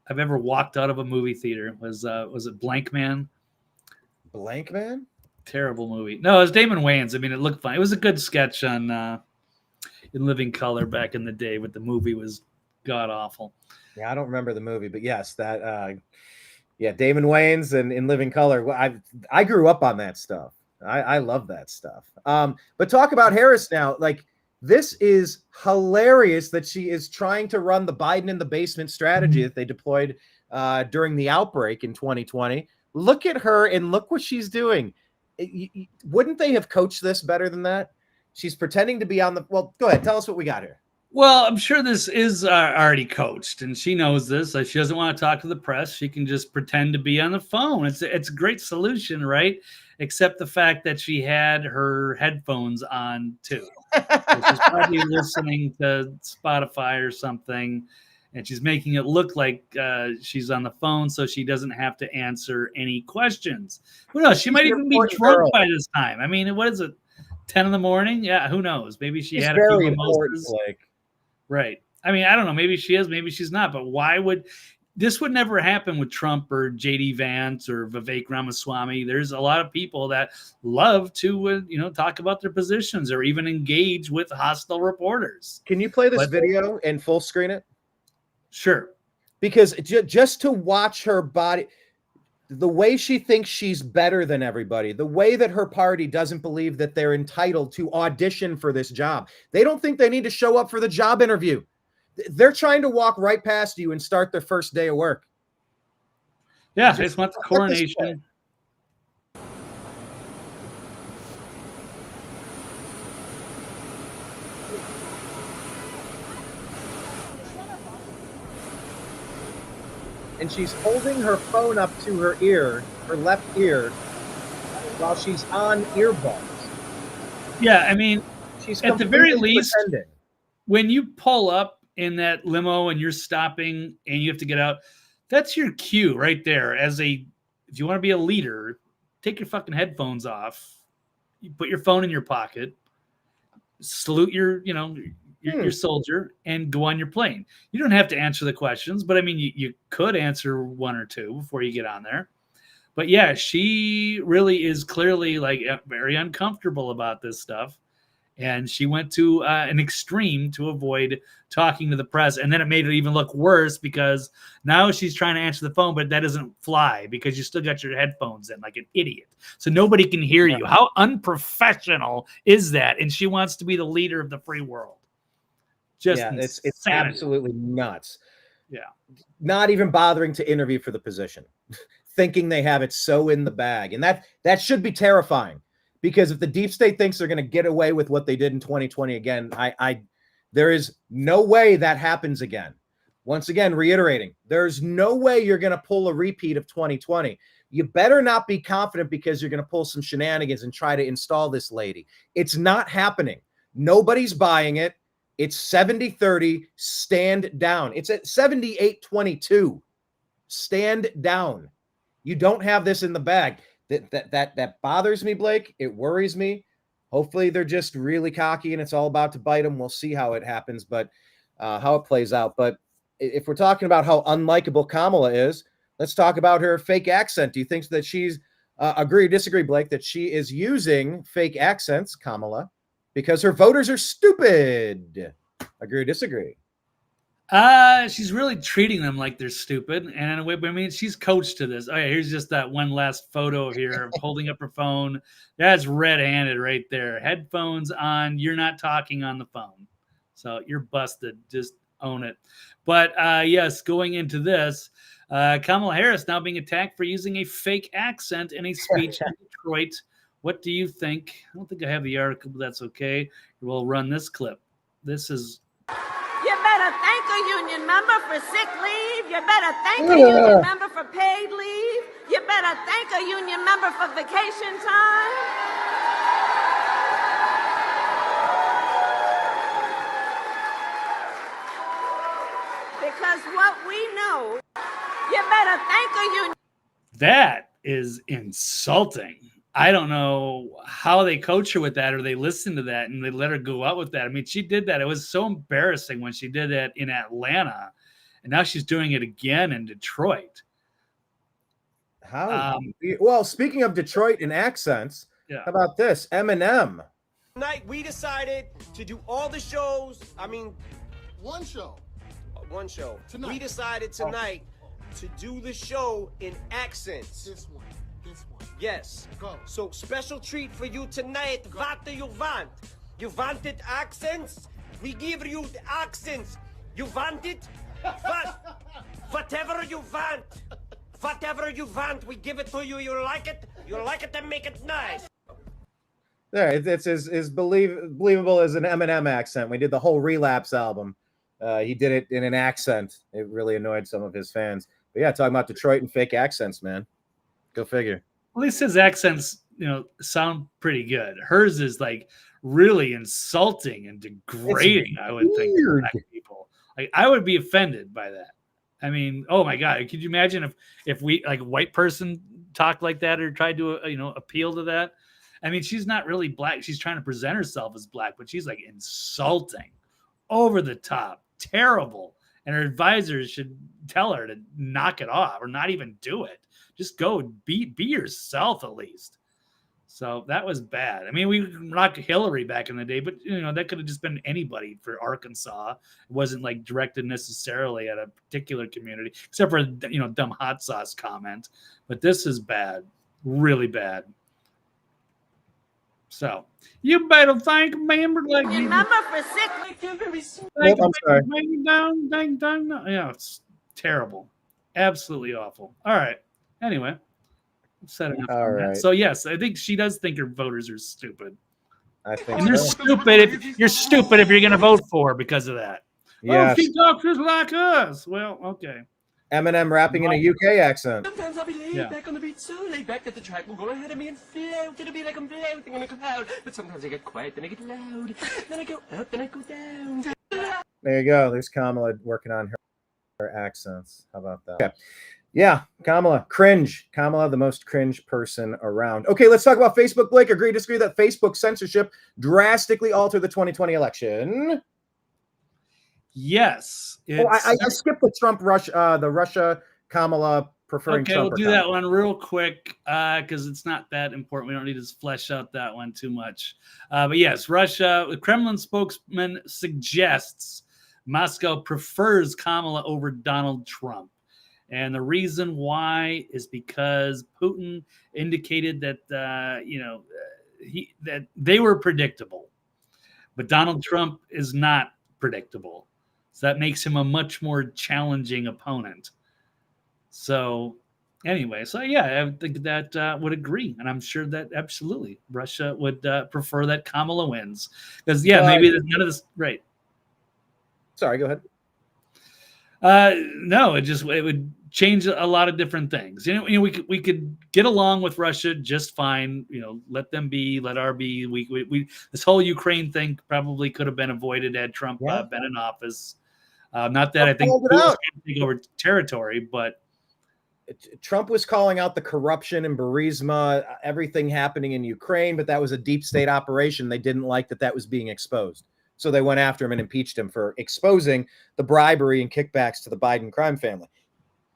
I've ever walked out of a movie theater. Was it Blank Man? Blank Man? Terrible movie. No, it was Damon Wayans. I mean, it looked fun. It was a good sketch on In Living Color back in the day, but the movie was god awful. Yeah, I don't remember the movie, but yes, that Damon Wayans and In Living Color. I grew up on that stuff. I love that stuff. But talk about Harris now. Like, this is hilarious that she is trying to run the Biden in the basement strategy that they deployed during the outbreak in 2020. Look at her and look what she's doing. Wouldn't they have coached this better than that? She's pretending to be on the. Well, go ahead. Tell us what we got here. Well, I'm sure this is already coached, and she knows this. She doesn't want to talk to the press. She can just pretend to be on the phone. It's a great solution, right? Except the fact that she had her headphones on too. So she's probably listening to Spotify or something, and she's making it look like she's on the phone so she doesn't have to answer any questions. Who knows? She might even be drunk by this time. I mean, what is it, 10 in the morning? Yeah, who knows? Maybe she's had a few mimosas. Right. I mean, I don't know. Maybe she is, maybe she's not. But why would this would never happen with Trump or J.D. Vance or Vivek Ramaswamy? There's a lot of people that love to, talk about their positions or even engage with hostile reporters. Can you play this video and full screen it? Sure. Because just to watch her body, the way she thinks she's better than everybody, the way that her party doesn't believe that they're entitled to audition for this job. They don't think they need to show up for the job interview. They're trying to walk right past you and start their first day of work. Yeah, they just want the coronation. And she's holding her phone up to her ear, her left ear, while she's on earbuds. Yeah, I mean, she's at the very least, pretending. When you pull up in that limo and you're stopping and you have to get out, that's your cue right there. If you want to be a leader, take your fucking headphones off. You put your phone in your pocket, salute your soldier, and go on your plane. You don't have to answer the questions, but I mean, you could answer one or two before you get on there. But yeah, she really is clearly like very uncomfortable about this stuff. And she went to an extreme to avoid talking to the press. And then it made it even look worse because now she's trying to answer the phone, but that doesn't fly because you still got your headphones in like an idiot. So nobody can hear you. How unprofessional is that? And she wants to be the leader of the free world. It's absolutely nuts. Yeah. Not even bothering to interview for the position, thinking they have it so in the bag. And that should be terrifying. Because if the deep state thinks they're going to get away with what they did in 2020 again, there is no way that happens again. Once again, reiterating, there's no way you're going to pull a repeat of 2020. You better not be confident because you're going to pull some shenanigans and try to install this lady. It's not happening. Nobody's buying it. It's 70-30, stand down. It's at 78-22. Stand down. You don't have this in the bag. That bothers me, Blake. It worries me. Hopefully they're just really cocky and it's all about to bite them. We'll see how it happens. But how it plays out. But if we're talking about how unlikable Kamala is, let's talk about her fake accent. Do you think that she's agree or disagree, Blake, that she is using fake accents, Kamala, because her voters are stupid? Agree or disagree? She's really treating them like they're stupid. And I mean, she's coached to this. Oh, yeah, here's just that one last photo here of holding up her phone. That's red-handed right there. Headphones on. You're not talking on the phone. So you're busted. Just own it. But yes, going into this, Kamala Harris now being attacked for using a fake accent in a speech in Detroit. What do you think? I don't think I have the article, but that's okay. We'll run this clip. This is... You better thank a union member for sick leave. You better thank a union member for paid leave. You better thank a union member for vacation time. Because what we know, you better thank a union. That is insulting. I don't know how they coach her with that, or they listen to that and they let her go out with that. I mean, she did that. It was so embarrassing when she did that in Atlanta, and now she's doing it again in Detroit. How? Well, speaking of Detroit and accents, yeah. How about this? Eminem. Tonight, we decided to do all the shows. I mean, one show. One show. Tonight. We decided tonight to do the show in accents. This one. Yes. Go. So special treat for you tonight. What do you want? You wanted accents? We give you the accents. You want it? Whatever you want. Whatever you want, we give it to you. You like it? You like it, then make it nice. There, it's as believable as an Eminem accent. We did the whole Relapse album. He did it in an accent. It really annoyed some of his fans. But yeah, talking about Detroit and fake accents, man. Go figure. At least his accents, sound pretty good. Hers is like really insulting and degrading. I would think to black people. Like I would be offended by that. I mean, oh my God, could you imagine if we like a white person talked like that or tried to appeal to that? I mean, she's not really black. She's trying to present herself as black, but she's like insulting, over the top, terrible. And her advisors should tell her to knock it off or not even do it. Just go be yourself at least. So that was bad. I mean, we rocked Hillary back in the day, but that could have just been anybody for Arkansas. It wasn't like directed necessarily at a particular community, except for dumb hot sauce comment. But this is bad, really bad. So you better thank a member like me. Remember for sick leave. I'm sorry. Yeah, it's terrible, absolutely awful. All right. Anyway, said enough. All right. So yes, I think she does think her voters are stupid. I think and they're stupid. You're stupid if you're going to vote for her because of that. Yes. Oh, she talks just like us. Well, okay. Eminem rapping in a UK accent. Sometimes I'll be laid back on the beat, so laid back that the track will go ahead of me and float. It'll be like I'm floating in a cloud. But sometimes I get quiet, then I get loud. Then I go up, then I go down. There you go. There's Kamala working on her accents. How about that? Okay. Yeah, Kamala, cringe. Kamala, the most cringe person around. Okay, let's talk about Facebook. Blake, agree, disagree that Facebook censorship drastically altered the 2020 election? Yes. I skipped the Russia Kamala preferring okay, Trump. We'll do that one real quick because it's not that important. We don't need to flesh out that one too much. But yes, Russia, the Kremlin spokesman suggests Moscow prefers Kamala over Donald Trump. And the reason why is because Putin indicated that that they were predictable, but Donald Trump is not predictable. So that makes him a much more challenging opponent. So anyway, so yeah, I think that would agree, and I'm sure that absolutely Russia would prefer that Kamala wins because maybe none of this right. Sorry, go ahead. No, it would change a lot of different things. We could get along with Russia just fine. Let them be, let our be. We this whole Ukraine thing probably could have been avoided had Trump been in office. Not that I think Putin's going to take over territory, but Trump was calling out the corruption in Burisma, everything happening in Ukraine, but that was a deep state operation. They didn't like that was being exposed. So they went after him and impeached him for exposing the bribery and kickbacks to the Biden crime family.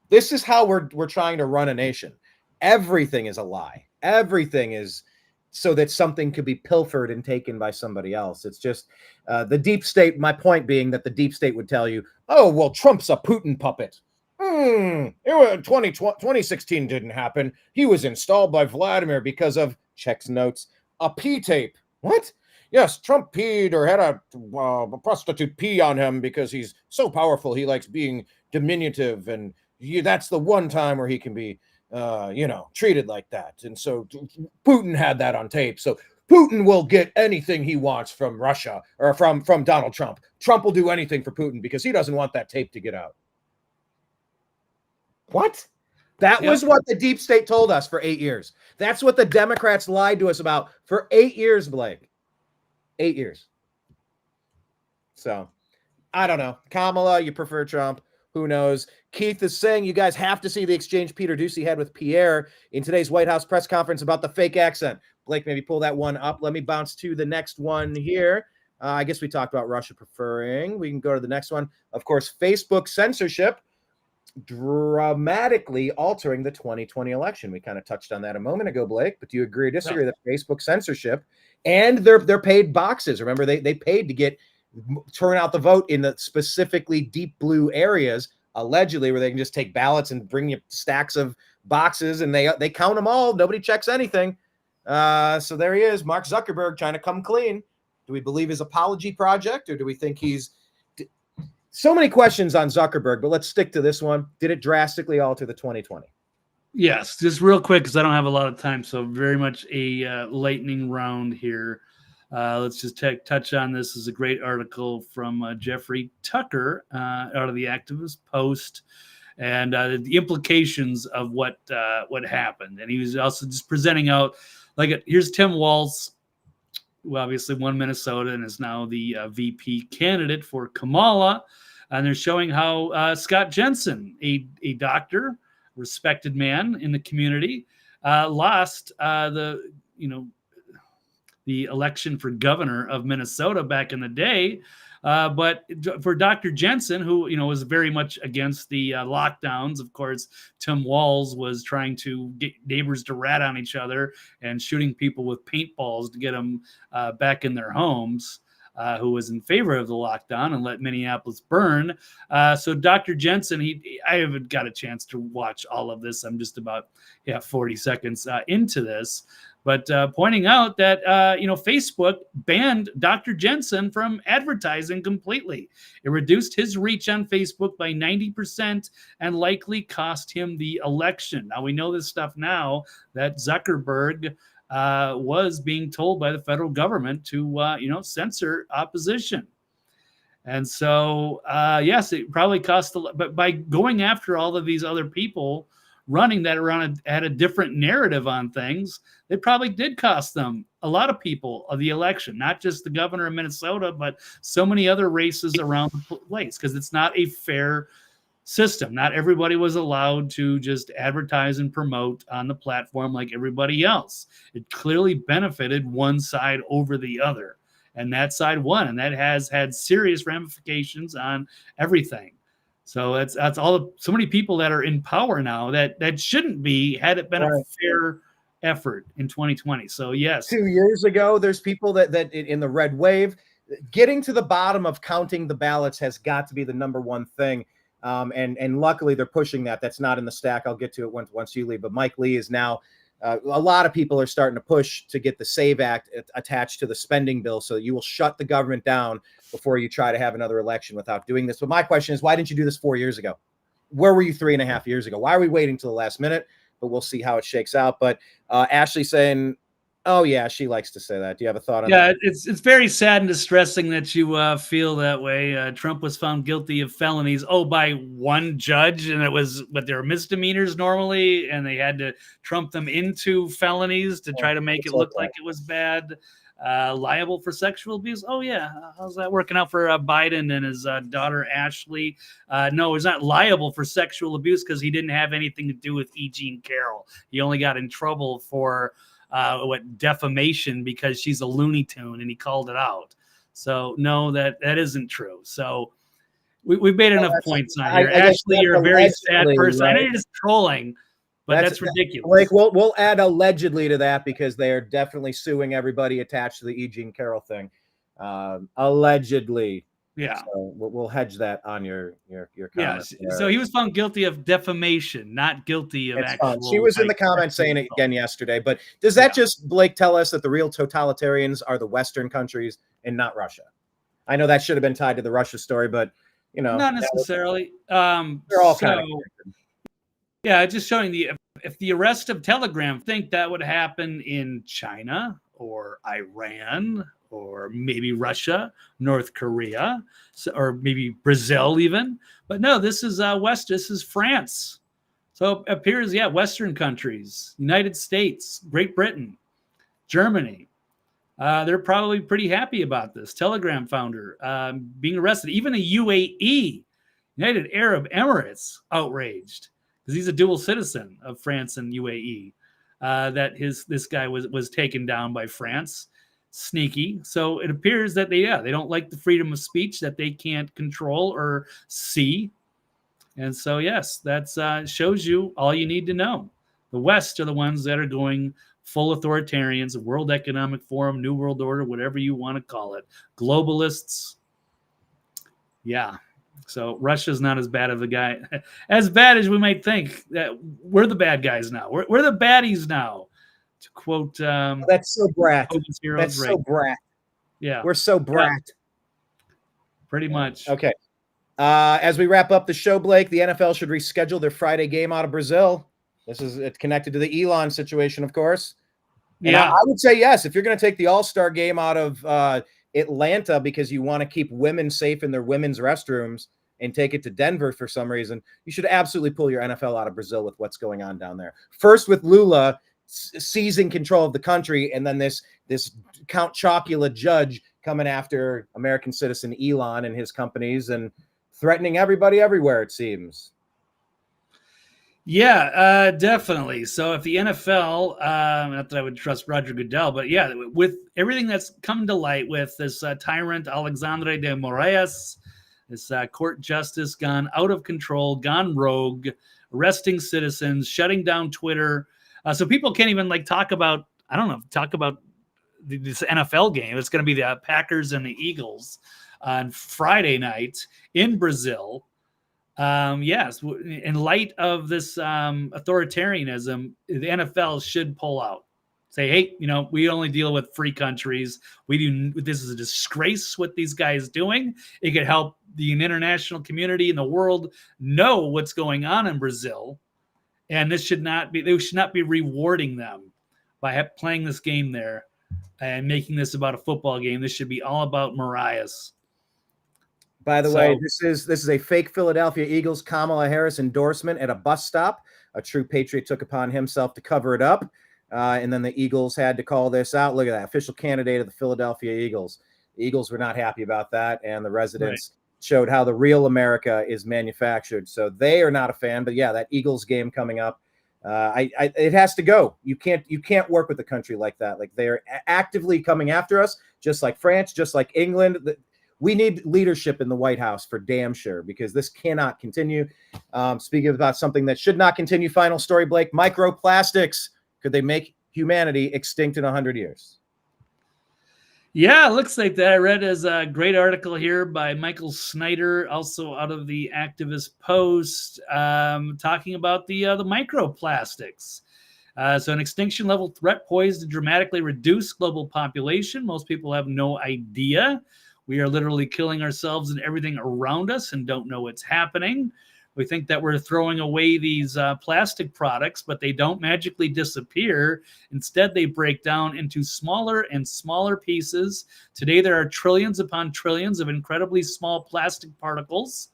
This is how we're trying to run a nation. Everything is a lie. Everything is so that something could be pilfered and taken by somebody else. It's just the deep state. My point being that the deep state would tell you, oh, well, Trump's a Putin puppet. 2016 didn't happen. He was installed by Vladimir because of, checks notes, a pee tape. What? Yes, Trump peed or had a prostitute pee on him because he's so powerful. He likes being diminutive, and that's the one time where he can be, treated like that. And so Putin had that on tape. So Putin will get anything he wants from Russia or from Donald Trump. Trump will do anything for Putin because he doesn't want that tape to get out. What? That was what the deep state told us for 8 years. That's what the Democrats lied to us about for 8 years, Blake. 8 years. So, I don't know. Kamala, you prefer Trump. Who knows? Keith is saying you guys have to see the exchange Peter Doocy had with Pierre in today's White House press conference about the fake accent. Blake, maybe pull that one up. Let me bounce to the next one here. I guess we talked about Russia preferring. We can go to the next one. Of course, Facebook censorship dramatically altering the 2020 election. We kind of touched on that a moment ago, Blake, but do you agree or disagree that Facebook censorship and their paid boxes, remember they paid to turn out the vote in the specifically deep blue areas, allegedly, where they can just take ballots and bring you stacks of boxes and they count them all. Nobody checks anything. So there he is, Mark Zuckerberg trying to come clean. Do we believe his apology project, or do we think he's so many questions on Zuckerberg, but let's stick to this one. Did it drastically alter the 2020? Yes, just real quick because I don't have a lot of time. So very much a lightning round here. Let's just touch on this. This is a great article from Jeffrey Tucker out of the Activist Post, and the implications of what happened. And he was also just presenting out, here's Tim Walz, who obviously won Minnesota and is now the VP candidate for Kamala. And they're showing how Scott Jensen, a doctor, respected man in the community, lost the election for governor of Minnesota back in the day. But for Dr. Jensen, who was very much against the lockdowns, of course, Tim Walz was trying to get neighbors to rat on each other and shooting people with paintballs to get them back in their homes. Who was in favor of the lockdown and let Minneapolis burn. So Dr. Jensen, I haven't got a chance to watch all of this. I'm just about 40 seconds into this. But pointing out that, Facebook banned Dr. Jensen from advertising completely. It reduced his reach on Facebook by 90% and likely cost him the election. Now, we know this stuff now that Zuckerberg was being told by the federal government to, censor opposition. And so, yes, it probably cost a lot. But by going after all of these other people running that around had a different narrative on things, it probably did cost them a lot of people of the election, not just the governor of Minnesota, but so many other races around the place, because it's not a fair system. Not everybody was allowed to just advertise and promote on the platform like everybody else. It clearly benefited one side over the other, and that side won, and that has had serious ramifications on everything. So that's all. So many people that are in power now that shouldn't be, had it been a fair effort in 2020. So yes, 2 years ago, there's people that in the red wave, getting to the bottom of counting the ballots has got to be the number one thing. And luckily they're pushing that. That's not in the stack. I'll get to it once you leave. But Mike Lee is now, a lot of people are starting to push to get the SAVE Act attached to the spending bill, so you will shut the government down before you try to have another election without doing this. But my question is, why didn't you do this 4 years ago? Where were you 3.5 years ago? Why are we waiting till the last minute? But we'll see how it shakes out. But Ashley saying, oh, yeah, she likes to say that. Do you have a thought on that? Yeah, it's very sad and distressing that you feel that way. Trump was found guilty of felonies, by one judge, and but they were misdemeanors normally, and they had to trump them into felonies to try to make it look like it was bad. Liable for sexual abuse. Oh, yeah. How's that working out for Biden and his daughter, Ashley? No, he's not liable for sexual abuse because he didn't have anything to do with E. Jean Carroll. He only got in trouble for defamation because she's a Looney Tune, and he called it out. So no, that isn't true. So we've made enough points on here. I guess Ashley, you're a very sad allegedly, person. I know right? you're just trolling, but that's ridiculous. Like we'll add allegedly to that because they are definitely suing everybody attached to the E. Jean Carroll thing. Allegedly. Yeah. So we'll hedge that on your comments. Yeah. So he was found guilty of defamation, not guilty of actual. She was in the comments saying it again yesterday. But does that just, Blake, tell us that the real totalitarians are the Western countries and not Russia? I know that should have been tied to the Russia story, but not necessarily. They're all kind of connected. Yeah, just showing if the arrest of Telegram, think that would happen in China or Iran or maybe Russia, North Korea, or maybe Brazil even. But no, this is this is France. So it appears, Western countries, United States, Great Britain, Germany. They're probably pretty happy about this. Telegram founder being arrested. Even the UAE, United Arab Emirates, outraged because he's a dual citizen of France and UAE. That this guy was taken down by France. Sneaky. So it appears that they don't like the freedom of speech that they can't control or see. And so, yes, that shows you all you need to know. The West are the ones that are going full authoritarians, the World Economic Forum, New World Order, whatever you want to call it. Globalists. Yeah. So Russia's not as bad of a guy, as bad as we might think. That we're the bad guys now. We're the baddies now. To quote, that's so brat. That's so brat. Yeah, we're so brat. Yeah. Pretty much. Okay. As we wrap up the show, Blake, the NFL should reschedule their Friday game out of Brazil. This is connected to the Elon situation, of course. And I would say yes. If you're going to take the All-Star game out of Atlanta because you want to keep women safe in their women's restrooms and take it to Denver for some reason, you should absolutely pull your NFL out of Brazil with what's going on down there. First with Lula seizing control of the country, and then this Count Chocula judge coming after American citizen Elon and his companies and threatening everybody everywhere, it seems. Yeah, definitely. So if the NFL, not that I would trust Roger Goodell, but with everything that's come to light with this tyrant Alexandre de Moraes, this court justice gone out of control, gone rogue, arresting citizens, shutting down Twitter. So people can't even talk about this NFL game. It's going to be the Packers and the Eagles on Friday night in Brazil. Yes, in light of this authoritarianism, the NFL should pull out. Say, hey, we only deal with free countries. This is a disgrace what these guys doing. It could help the international community and the world know what's going on in Brazil. And they should not be rewarding them by playing this game there and making this about a football game. This should be all about Moraes. By the way, this is a fake Philadelphia Eagles Kamala Harris endorsement at a bus stop. A true patriot took upon himself to cover it up. And then the Eagles had to call this out. Look at that, official candidate of the Philadelphia Eagles. The Eagles were not happy about that. And the residents showed how the real America is manufactured. So they are not a fan. But that Eagles game coming up, it has to go. You can't work with a country like that. Like, they're actively coming after us, just like France, just like England. We need leadership in the White House for damn sure, because this cannot continue. Speaking about something that should not continue, final story, Blake, microplastics. Could they make humanity extinct in 100 years? Yeah, it looks like that. I read as a great article here by Michael Snyder, also out of the Activist Post, talking about the microplastics. So an extinction level threat poised to dramatically reduce global population. Most people have no idea. We are literally killing ourselves and everything around us and don't know what's happening. We think that we're throwing away these plastic products, but they don't magically disappear. Instead, they break down into smaller and smaller pieces. Today, there are trillions upon trillions of incredibly small plastic particles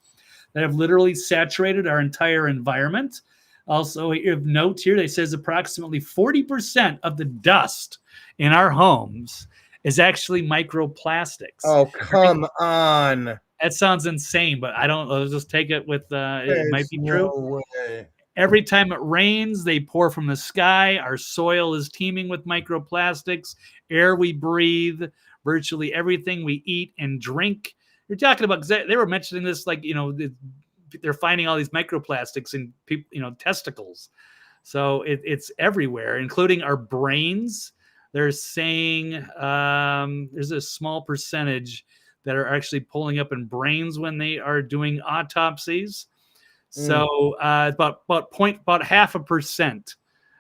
that have literally saturated our entire environment. Also, of note here, it says approximately 40% of the dust in our homes is actually microplastics. Oh, come on. That sounds insane, but I'll just take it with, it might be true. No way. Every time it rains, they pour from the sky. Our soil is teeming with microplastics. Air we breathe, virtually everything we eat and drink. You're talking about, 'cause they were mentioning this, like, they're finding all these microplastics in people, testicles. So it's everywhere, including our brains. They're saying there's a small percentage that are actually pulling up in brains when they are doing autopsies. So about 0.5%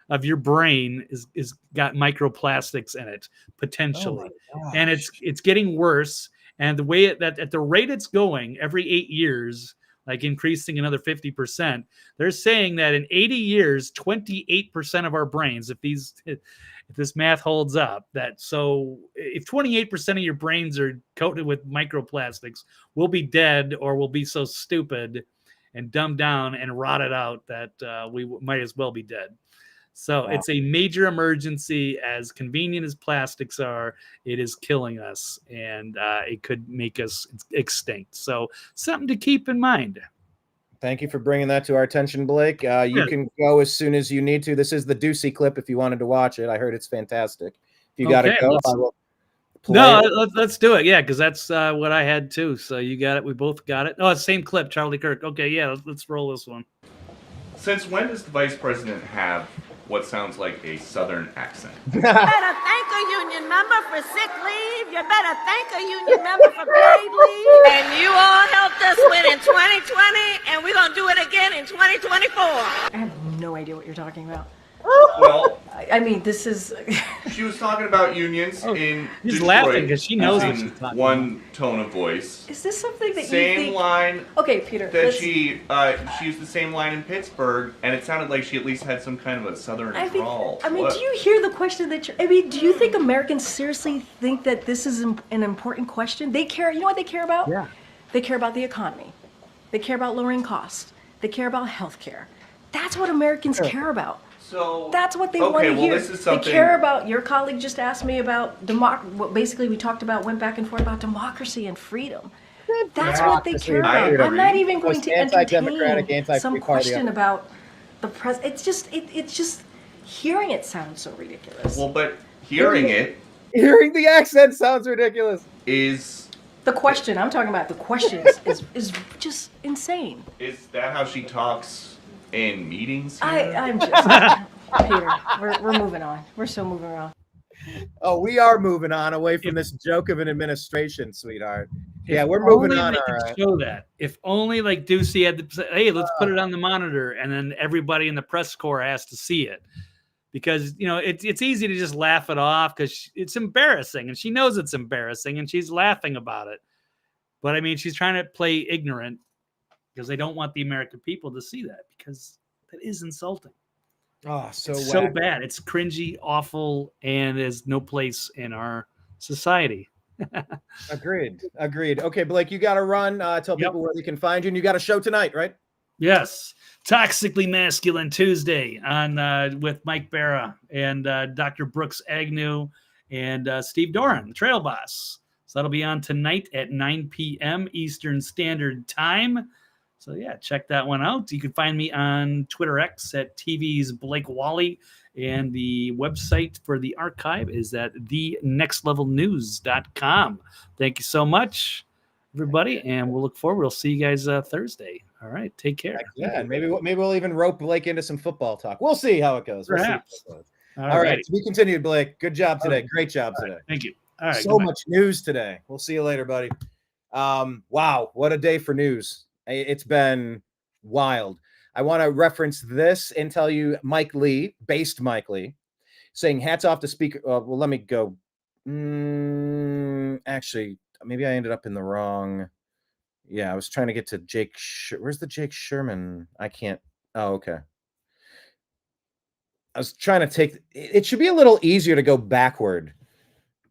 of your brain is got microplastics in it potentially, and it's getting worse. And the way that at the rate it's going, every 8 years, like increasing another 50%, they're saying that in 80 years, 28% of our brains, if this math holds up, so if 28% of your brains are coated with microplastics, we'll be dead, or we'll be so stupid and dumbed down and rotted out that we might as well be dead. So it's a major emergency. As convenient as plastics are, it is killing us, and it could make us extinct. So something to keep in mind. Thank you for bringing that to our attention, Blake. You can go as soon as you need to. This is the Ducey clip if you wanted to watch it. I heard it's fantastic. If you got to go, I will play it. Let's do it. Yeah, because that's what I had too. So you got it. We both got it. Oh, it's the same clip, Charlie Kirk. Okay, yeah, let's roll this one. Since when does the vice president have what sounds like a Southern accent? You better thank a union member for sick leave. You better thank a union member for paid leave. And you all helped us win in 2020, and we're going to do it again in 2024. I have no idea what you're talking about. Well, I mean, this is... she was talking about unions in She's Detroit laughing because she knows what using she's talking one tone of voice. Is this something that Same you think... line. Okay, Peter. That she used the same line in Pittsburgh, and it sounded like she at least had some kind of a Southern drawl. I mean, do you hear the question that you're... I mean, do you think Americans seriously think that this is an important question? They care... You know what they care about? Yeah. They care about the economy. They care about lowering costs. They care about health care. That's what Americans care about. So that's what they want to hear. This is something... They care about, your colleague just asked me about, what basically we talked about, went back and forth about democracy and freedom. That's what they care about. I'm not even going to entertain some question about the president. It's just, hearing it sounds so ridiculous. Well, but hearing the accent sounds ridiculous. Is... The question, I'm talking about the question is just insane. Is that how she talks in meetings here? I'm just... Peter, we're moving on. We're still moving on. Oh, we are moving on away from this joke of an administration, sweetheart. Yeah, we're moving on. All right. Show that. If only like Ducey had to say, hey, let's put it on the monitor, and then everybody in the press corps has to see it. Because, it's easy to just laugh it off because it's embarrassing, and she knows it's embarrassing, and she's laughing about it. But, I mean, she's trying to play ignorant because they don't want the American people to see that, because that is insulting. Oh, so bad. It's cringy, awful, and there's no place in our society. Agreed. Okay, Blake, you got to run. Tell people where they can find you, and you got a show tonight, right? Yes. Toxically Masculine Tuesday on with Mike Barra and Dr. Brooks Agnew and Steve Doran, the Trail Boss. So that'll be on tonight at 9 p.m. Eastern Standard Time. So yeah, check that one out. You can find me on Twitter X at TV's Blake Wally, and the website for the archive is at thenextlevelnews.com. Thank you so much, everybody, and we'll look forward. We'll see you guys Thursday. All right, take care. Yeah, and maybe we'll even rope Blake into some football talk. We'll see how it goes. Perhaps. All right, to be continued, Blake. Good job today. Great job today. Thank you. All right, so much news today. We'll see you later, buddy. Wow, what a day for news. It's been wild. I want to reference this and tell you Mike Lee, saying hats off to Speaker. Well, let me go. Actually, maybe I ended up in the wrong. Yeah, I was trying to get to Jake. Where's the Jake Sherman? I can't. Oh, okay. I was trying to take. It should be a little easier to go backward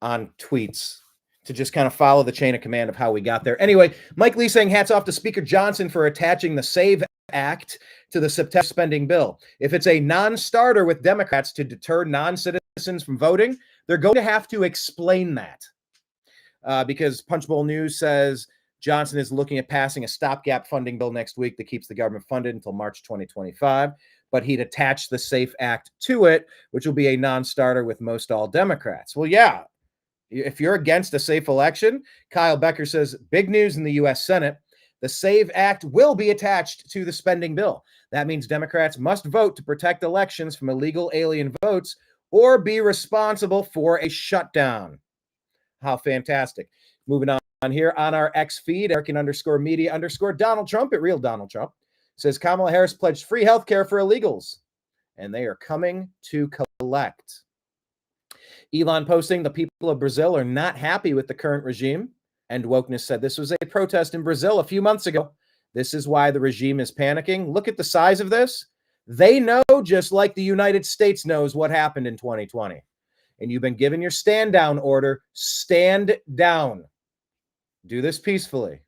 on tweets, to just kind of follow the chain of command of how we got there. Anyway, Mike Lee saying hats off to Speaker Johnson for attaching the SAVE Act to the September spending bill. If it's a non-starter with Democrats to deter non-citizens from voting, they're going to have to explain that. Because Punchbowl News says Johnson is looking at passing a stopgap funding bill next week that keeps the government funded until March 2025. But he'd attach the SAFE Act to it, which will be a non-starter with most all Democrats. Well, yeah. If you're against a safe election, Kyle Becker says, big news in the U.S. Senate. The SAVE Act will be attached to the spending bill. That means Democrats must vote to protect elections from illegal alien votes or be responsible for a shutdown. How fantastic. Moving on here on our X feed, American_media_Donald Trump at Real Donald Trump says Kamala Harris pledged free health care for illegals, and they are coming to collect. Elon posting, the people of Brazil are not happy with the current regime. And Wokeness said this was a protest in Brazil a few months ago. This is why the regime is panicking. Look at the size of this. They know, just like the United States knows, what happened in 2020. And you've been given your stand down order. Stand down. Do this peacefully.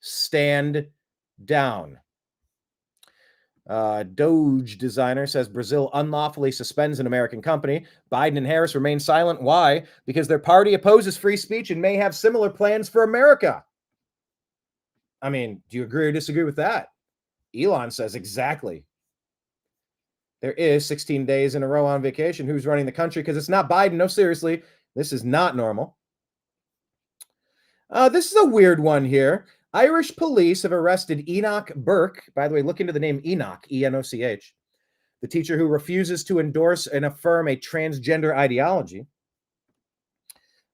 Stand down. Doge designer says Brazil unlawfully suspends an American company. Biden and Harris remain silent. Why? Because their party opposes free speech and may have similar plans for America. I mean, do you agree or disagree with that? Elon says exactly. There is 16 days in a row on vacation. Who's running the country? Because it's not Biden. No, seriously, this is not normal. This is a weird one here. Irish police have arrested Enoch Burke. By the way, look into the name Enoch, E-N-O-C-H, the teacher who refuses to endorse and affirm a transgender ideology.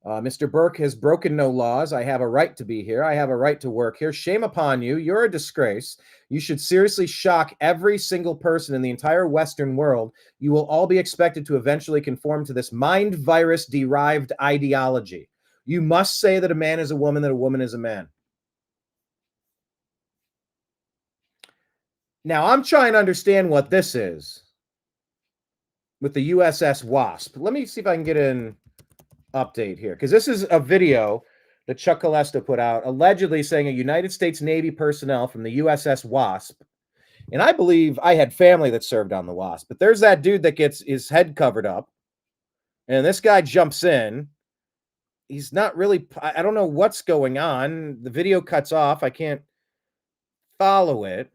Mr. Burke has broken no laws. I have a right to be here. I have a right to work here. Shame upon you. You're a disgrace. You should seriously shock every single person in the entire Western world. You will all be expected to eventually conform to this mind virus-derived ideology. You must say that a man is a woman, that a woman is a man. Now, I'm trying to understand what this is with the USS Wasp. Let me see if I can get an update here, because this is a video that Chuck Calesto put out, allegedly saying a United States Navy personnel from the USS Wasp, and I believe I had family that served on the Wasp, but there's that dude that gets his head covered up, and this guy jumps in. He's not really, I don't know what's going on. The video cuts off. I can't follow it.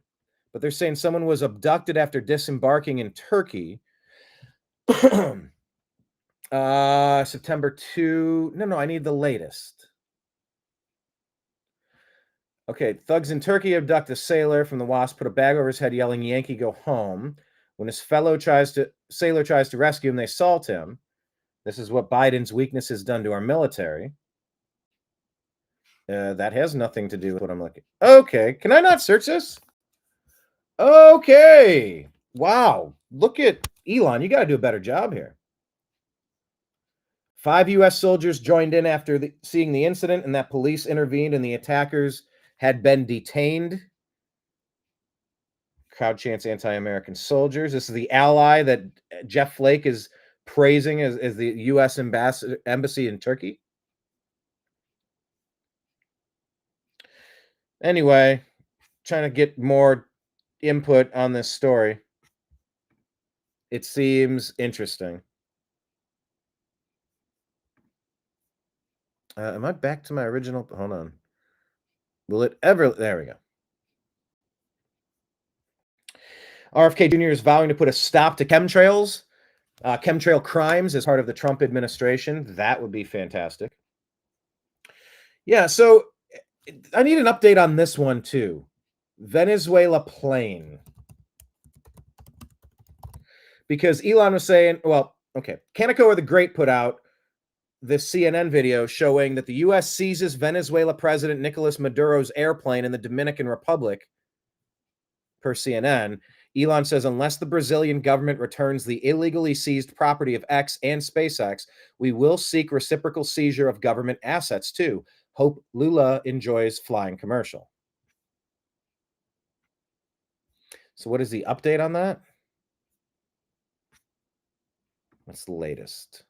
But they're saying someone was abducted after disembarking in Turkey. September 2. No, I need the latest. Okay, thugs in Turkey abduct a sailor from the Wasp, put a bag over his head, yelling, "Yankee, go home." When his sailor tries to rescue him, they assault him. This is what Biden's weakness has done to our military. That has nothing to do with what I'm looking. Okay, can I not search this? Okay. Wow. Look at Elon. You got to do a better job here. 5 U.S. soldiers joined in after seeing the incident, and that police intervened and the attackers had been detained. Crowd chants anti-American soldiers. This is the ally that Jeff Flake is praising as the U.S. embassy in Turkey. Anyway, trying to get more input on this story. It seems interesting. Am I back to my original? Hold on. Will it ever? There we go. RFK Jr. is vowing to put a stop to chemtrails, chemtrail crimes as part of the Trump administration. That would be fantastic. Yeah, so I need an update on this one too. Venezuela plane. Because Elon was saying, well, okay, Kaneko or the Great put out this CNN video showing that the U.S. seizes Venezuela President Nicolas Maduro's airplane in the Dominican Republic, per CNN. Elon says, unless the Brazilian government returns the illegally seized property of X and SpaceX, we will seek reciprocal seizure of government assets too. Hope Lula enjoys flying commercial. So what is the update on that? What's the latest?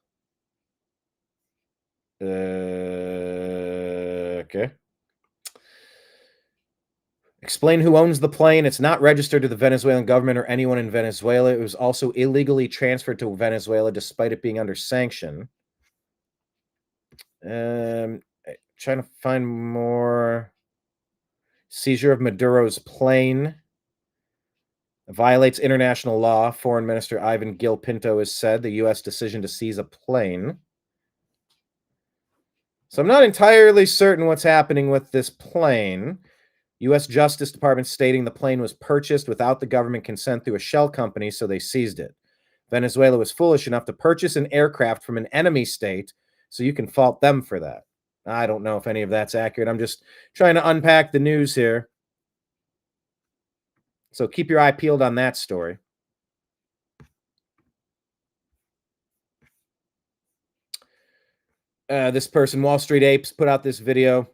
Okay. Explain who owns the plane. It's not registered to the Venezuelan government or anyone in Venezuela. It was also illegally transferred to Venezuela despite it being under sanction. Trying to find more. Seizure of Maduro's plane violates international law. Foreign Minister Ivan Gil Pinto has said the U.S. decision to seize a plane. So I'm not entirely certain what's happening with this plane. U.S. Justice Department stating the plane was purchased without the government consent through a shell company, so they seized it. Venezuela was foolish enough to purchase an aircraft from an enemy state, so you can fault them for that. I don't know if any of that's accurate. I'm just trying to unpack the news here. So keep your eye peeled on that story. This person, Wall Street Apes, put out this video.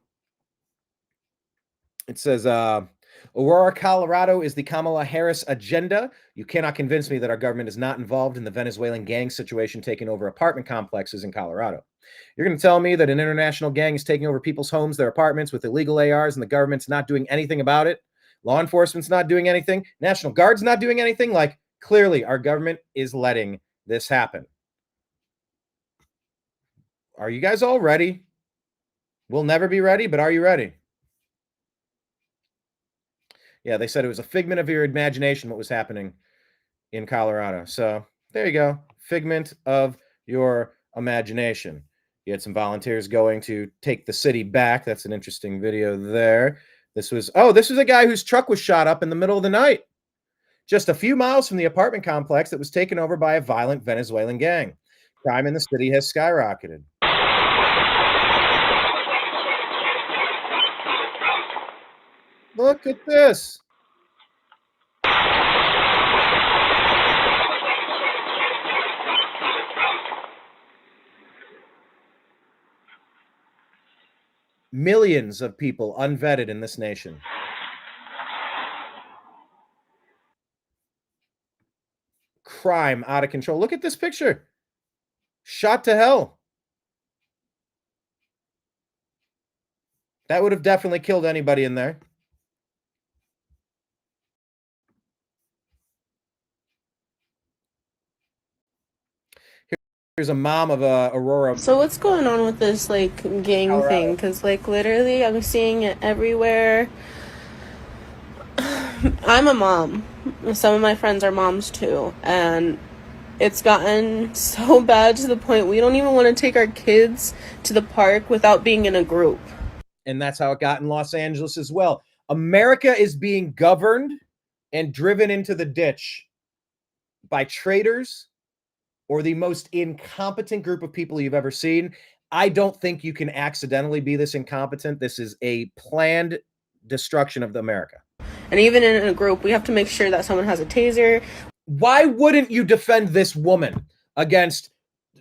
It says, Aurora, Colorado is the Kamala Harris agenda. You cannot convince me that our government is not involved in the Venezuelan gang situation taking over apartment complexes in Colorado. You're going to tell me that an international gang is taking over people's homes, their apartments with illegal ARs, and the government's not doing anything about it? Law enforcement's not doing anything? National Guard's not doing anything? Like, clearly, our government is letting this happen. Are you guys all ready? We'll never be ready, but are you ready? Yeah, they said it was a figment of your imagination what was happening in Colorado. So there you go. Figment of your imagination. You had some volunteers going to take the city back. That's an interesting video there. This was a guy whose truck was shot up in the middle of the night, just a few miles from the apartment complex that was taken over by a violent Venezuelan gang. Crime in the city has skyrocketed. Look at this. Millions of people unvetted in this nation. Crime out of control. Look at this picture. Shot to hell. That would have definitely killed anybody in there. Here's a mom of Aurora. So what's going on with this like gang Colorado thing? Because like literally I'm seeing it everywhere. I'm a mom. Some of my friends are moms too, and it's gotten so bad to the point we don't even want to take our kids to the park without being in a group. And that's how it got in Los Angeles as well. America is being governed and driven into the ditch by traitors or the most incompetent group of people you've ever seen. I don't think you can accidentally be this incompetent. This is a planned destruction of America. And even in a group, we have to make sure that someone has a taser. Why wouldn't you defend this woman against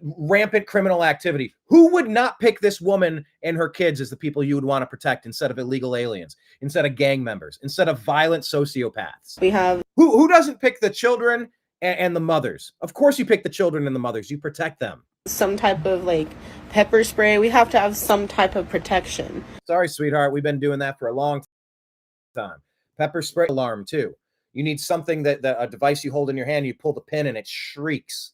rampant criminal activity? Who would not pick this woman and her kids as the people you would want to protect instead of illegal aliens, instead of gang members, instead of violent sociopaths? We have who doesn't pick the children and the mothers? Of course you pick the children and the mothers. You protect them. Some type of like pepper spray. We have to have some type of protection. Sorry, sweetheart. We've been doing that for a long time. Pepper spray alarm too. You need something that a device you hold in your hand, you pull the pin and it shrieks.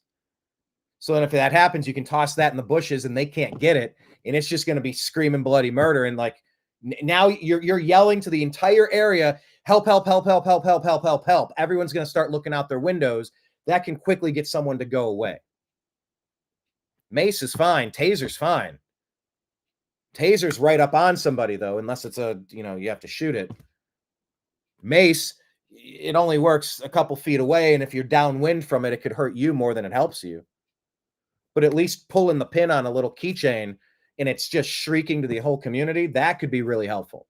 So then if that happens, you can toss that in the bushes and they can't get it. And it's just going to be screaming bloody murder. And like now you're yelling to the entire area, help, help, help, help, help, help, help, help, help. Everyone's going to start looking out their windows. That can quickly get someone to go away. Mace is fine. Taser's fine. Taser's right up on somebody though, unless it's you have to shoot it. Mace, it only works a couple feet away. And if you're downwind from it, it could hurt you more than it helps you. But at least pulling the pin on a little keychain and it's just shrieking to the whole community, that could be really helpful.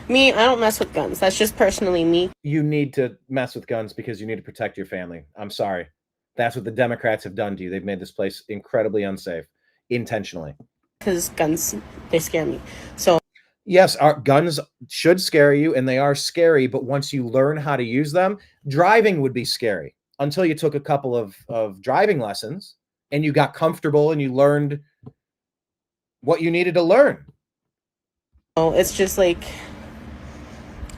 Me, I don't mess with guns. That's just personally me. You need to mess with guns because you need to protect your family. I'm sorry. That's what the Democrats have done to you. They've made this place incredibly unsafe, intentionally. Because guns, they scare me. So yes, our guns should scare you, and they are scary, but once you learn how to use them, driving would be scary until you took a couple of driving lessons and you got comfortable and you learned what you needed to learn. It's just like,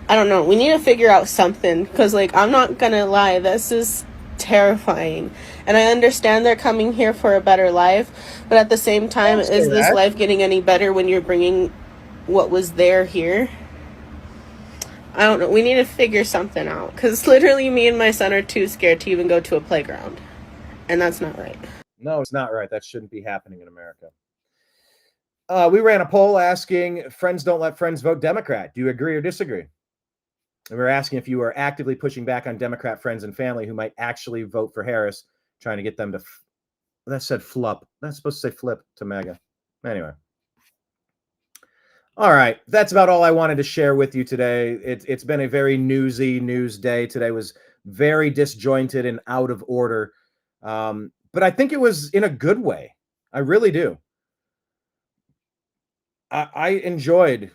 I don't know. We need to figure out something because, like, I'm not going to lie. This is terrifying. And I understand they're coming here for a better life. But at the same time, is this life getting any better when you're bringing what was there here? I don't know. We need to figure something out because literally me and my son are too scared to even go to a playground. And that's not right. No, it's not right. That shouldn't be happening in America. We ran a poll asking friends don't let friends vote Democrat. Do you agree or disagree? And we're asking if you are actively pushing back on Democrat friends and family who might actually vote for Harris, trying to get them to. That said flup. That's supposed to say flip to MAGA. Anyway. All right. That's about all I wanted to share with you today. It's been a very newsy news day. Today was very disjointed and out of order. But I think it was in a good way. I really do. I enjoyed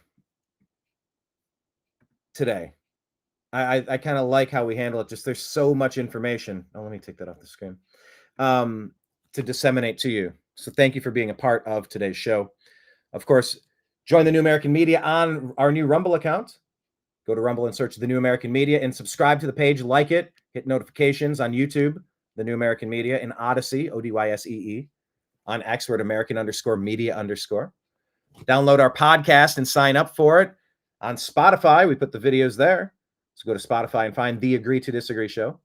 today. I kind of like how we handle it. Just there's so much information. Oh, let me take that off the screen. To disseminate to you. So thank you for being a part of today's show. Of course, join the New American Media on our new Rumble account. Go to Rumble and search the New American Media and subscribe to the page, like it, hit notifications on YouTube, the New American Media, and Odyssey, ODYSEE, on X, we're at American_Media_. Download our podcast and sign up for it. On Spotify, we put the videos there. So go to Spotify and find the Agree to Disagree show.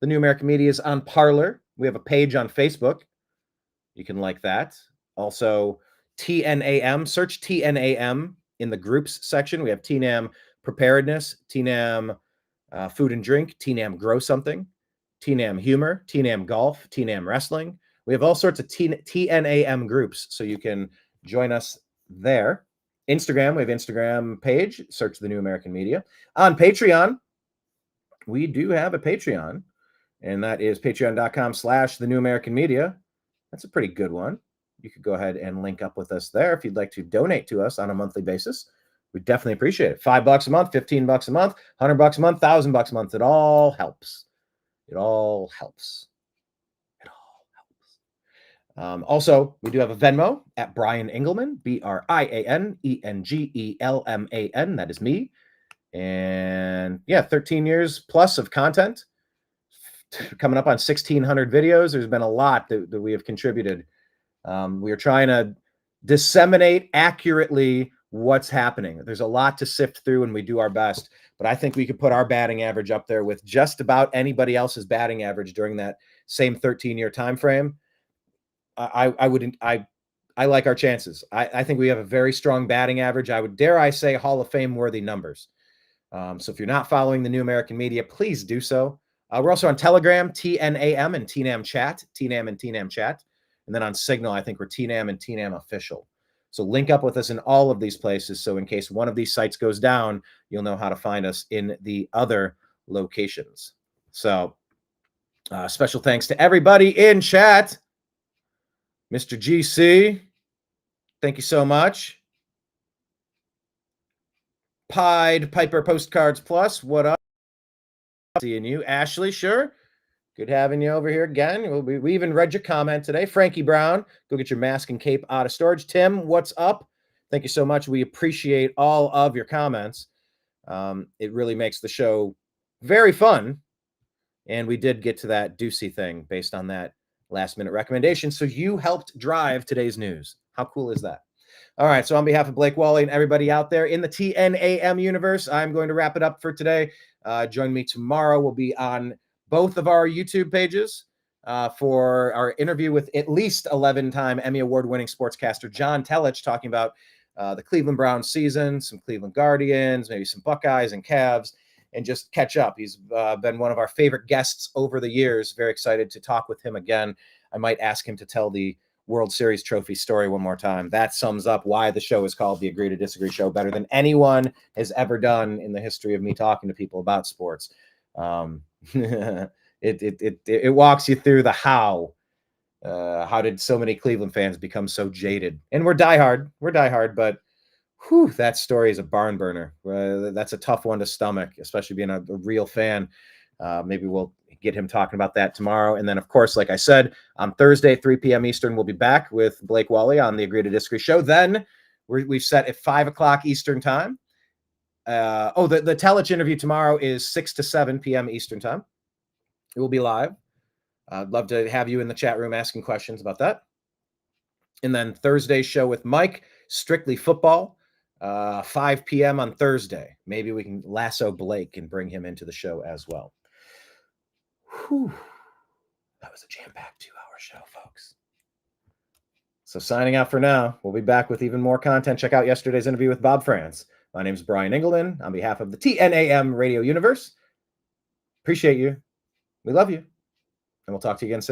The New American Media is on Parler. We have a page on Facebook. You can like that. Also, TNAM. Search TNAM in the groups section. We have TNAM Preparedness, TNAM Food and Drink, TNAM Grow Something, TNAM Humor, TNAM Golf, TNAM Wrestling. We have all sorts of TNAM groups, so you can join us there. Instagram, we have Instagram page. Search the New American Media. On Patreon, we do have a Patreon, and that is patreon.com/the New American Media. That's a pretty good one. You could go ahead and link up with us there if you'd like to donate to us on a monthly basis. We definitely appreciate it. $5 a month, $15 a month, $100 a month, $1,000 a month. It all helps. It all helps. Also, we do have a Venmo at Brian Engelman, BrianEngelman. That is me. And yeah, 13 years plus of content. Coming up on 1,600 videos. There's been a lot that we have contributed. We are trying to disseminate accurately what's happening. There's a lot to sift through, and we do our best. But I think we could put our batting average up there with just about anybody else's batting average during that same 13-year time frame. I like our chances. I think we have a very strong batting average. I would dare I say Hall of Fame worthy numbers. So if you're not following the New American Media, please do so. We're also on Telegram, TNAM and TNAM Chat, TNAM and TNAM Chat. And then on Signal, I think we're TNAM and TNAM Official. So link up with us in all of these places. So in case one of these sites goes down, you'll know how to find us in the other locations. So special thanks to everybody in chat. Mr. GC, thank you so much. Pied Piper Postcards Plus, what up? Seeing you. Ashley, sure. Good having you over here again. We even read your comment today. Frankie Brown, go get your mask and cape out of storage. Tim, what's up? Thank you so much. We appreciate all of your comments. It really makes the show very fun. And we did get to that Ducey thing based on that last-minute recommendation. So you helped drive today's news. How cool is that? All right. So on behalf of Blake Wally and everybody out there in the TNAM universe, I'm going to wrap it up for today. Join me tomorrow. We'll be on both of our YouTube pages for our interview with at least 11-time Emmy Award-winning sportscaster John Telich, talking about the Cleveland Browns season, some Cleveland Guardians, maybe some Buckeyes and Cavs, and just catch up. He's been one of our favorite guests over the years. Very excited to talk with him again. I might ask him to tell the World Series trophy story one more time. That sums up why the show is called the Agree to Disagree Show better than anyone has ever done in the history of me talking to people about sports. It walks you through the how. How did so many Cleveland fans become so jaded? And we're diehard, but whew, that story is a barn burner. That's a tough one to stomach, especially being a real fan. Maybe we'll get him talking about that tomorrow. And then, of course, like I said, on Thursday, 3 p.m. Eastern, we'll be back with Blake Wally on the Agree to Disagree show. Then we've set at 5 o'clock Eastern time. The Telich interview tomorrow is 6 to 7 p.m. Eastern time. It will be live. I'd love to have you in the chat room asking questions about that. And then Thursday's show with Mike, strictly football, 5 p.m. on Thursday. Maybe we can lasso Blake and bring him into the show as well. Whew. That was a jam-packed 2-hour show, folks. So signing out for now. We'll be back with even more content. Check out yesterday's interview with Bob Franz. My name is Brian Engelman on behalf of the TNAM Radio Universe. Appreciate you. We love you. And we'll talk to you again soon.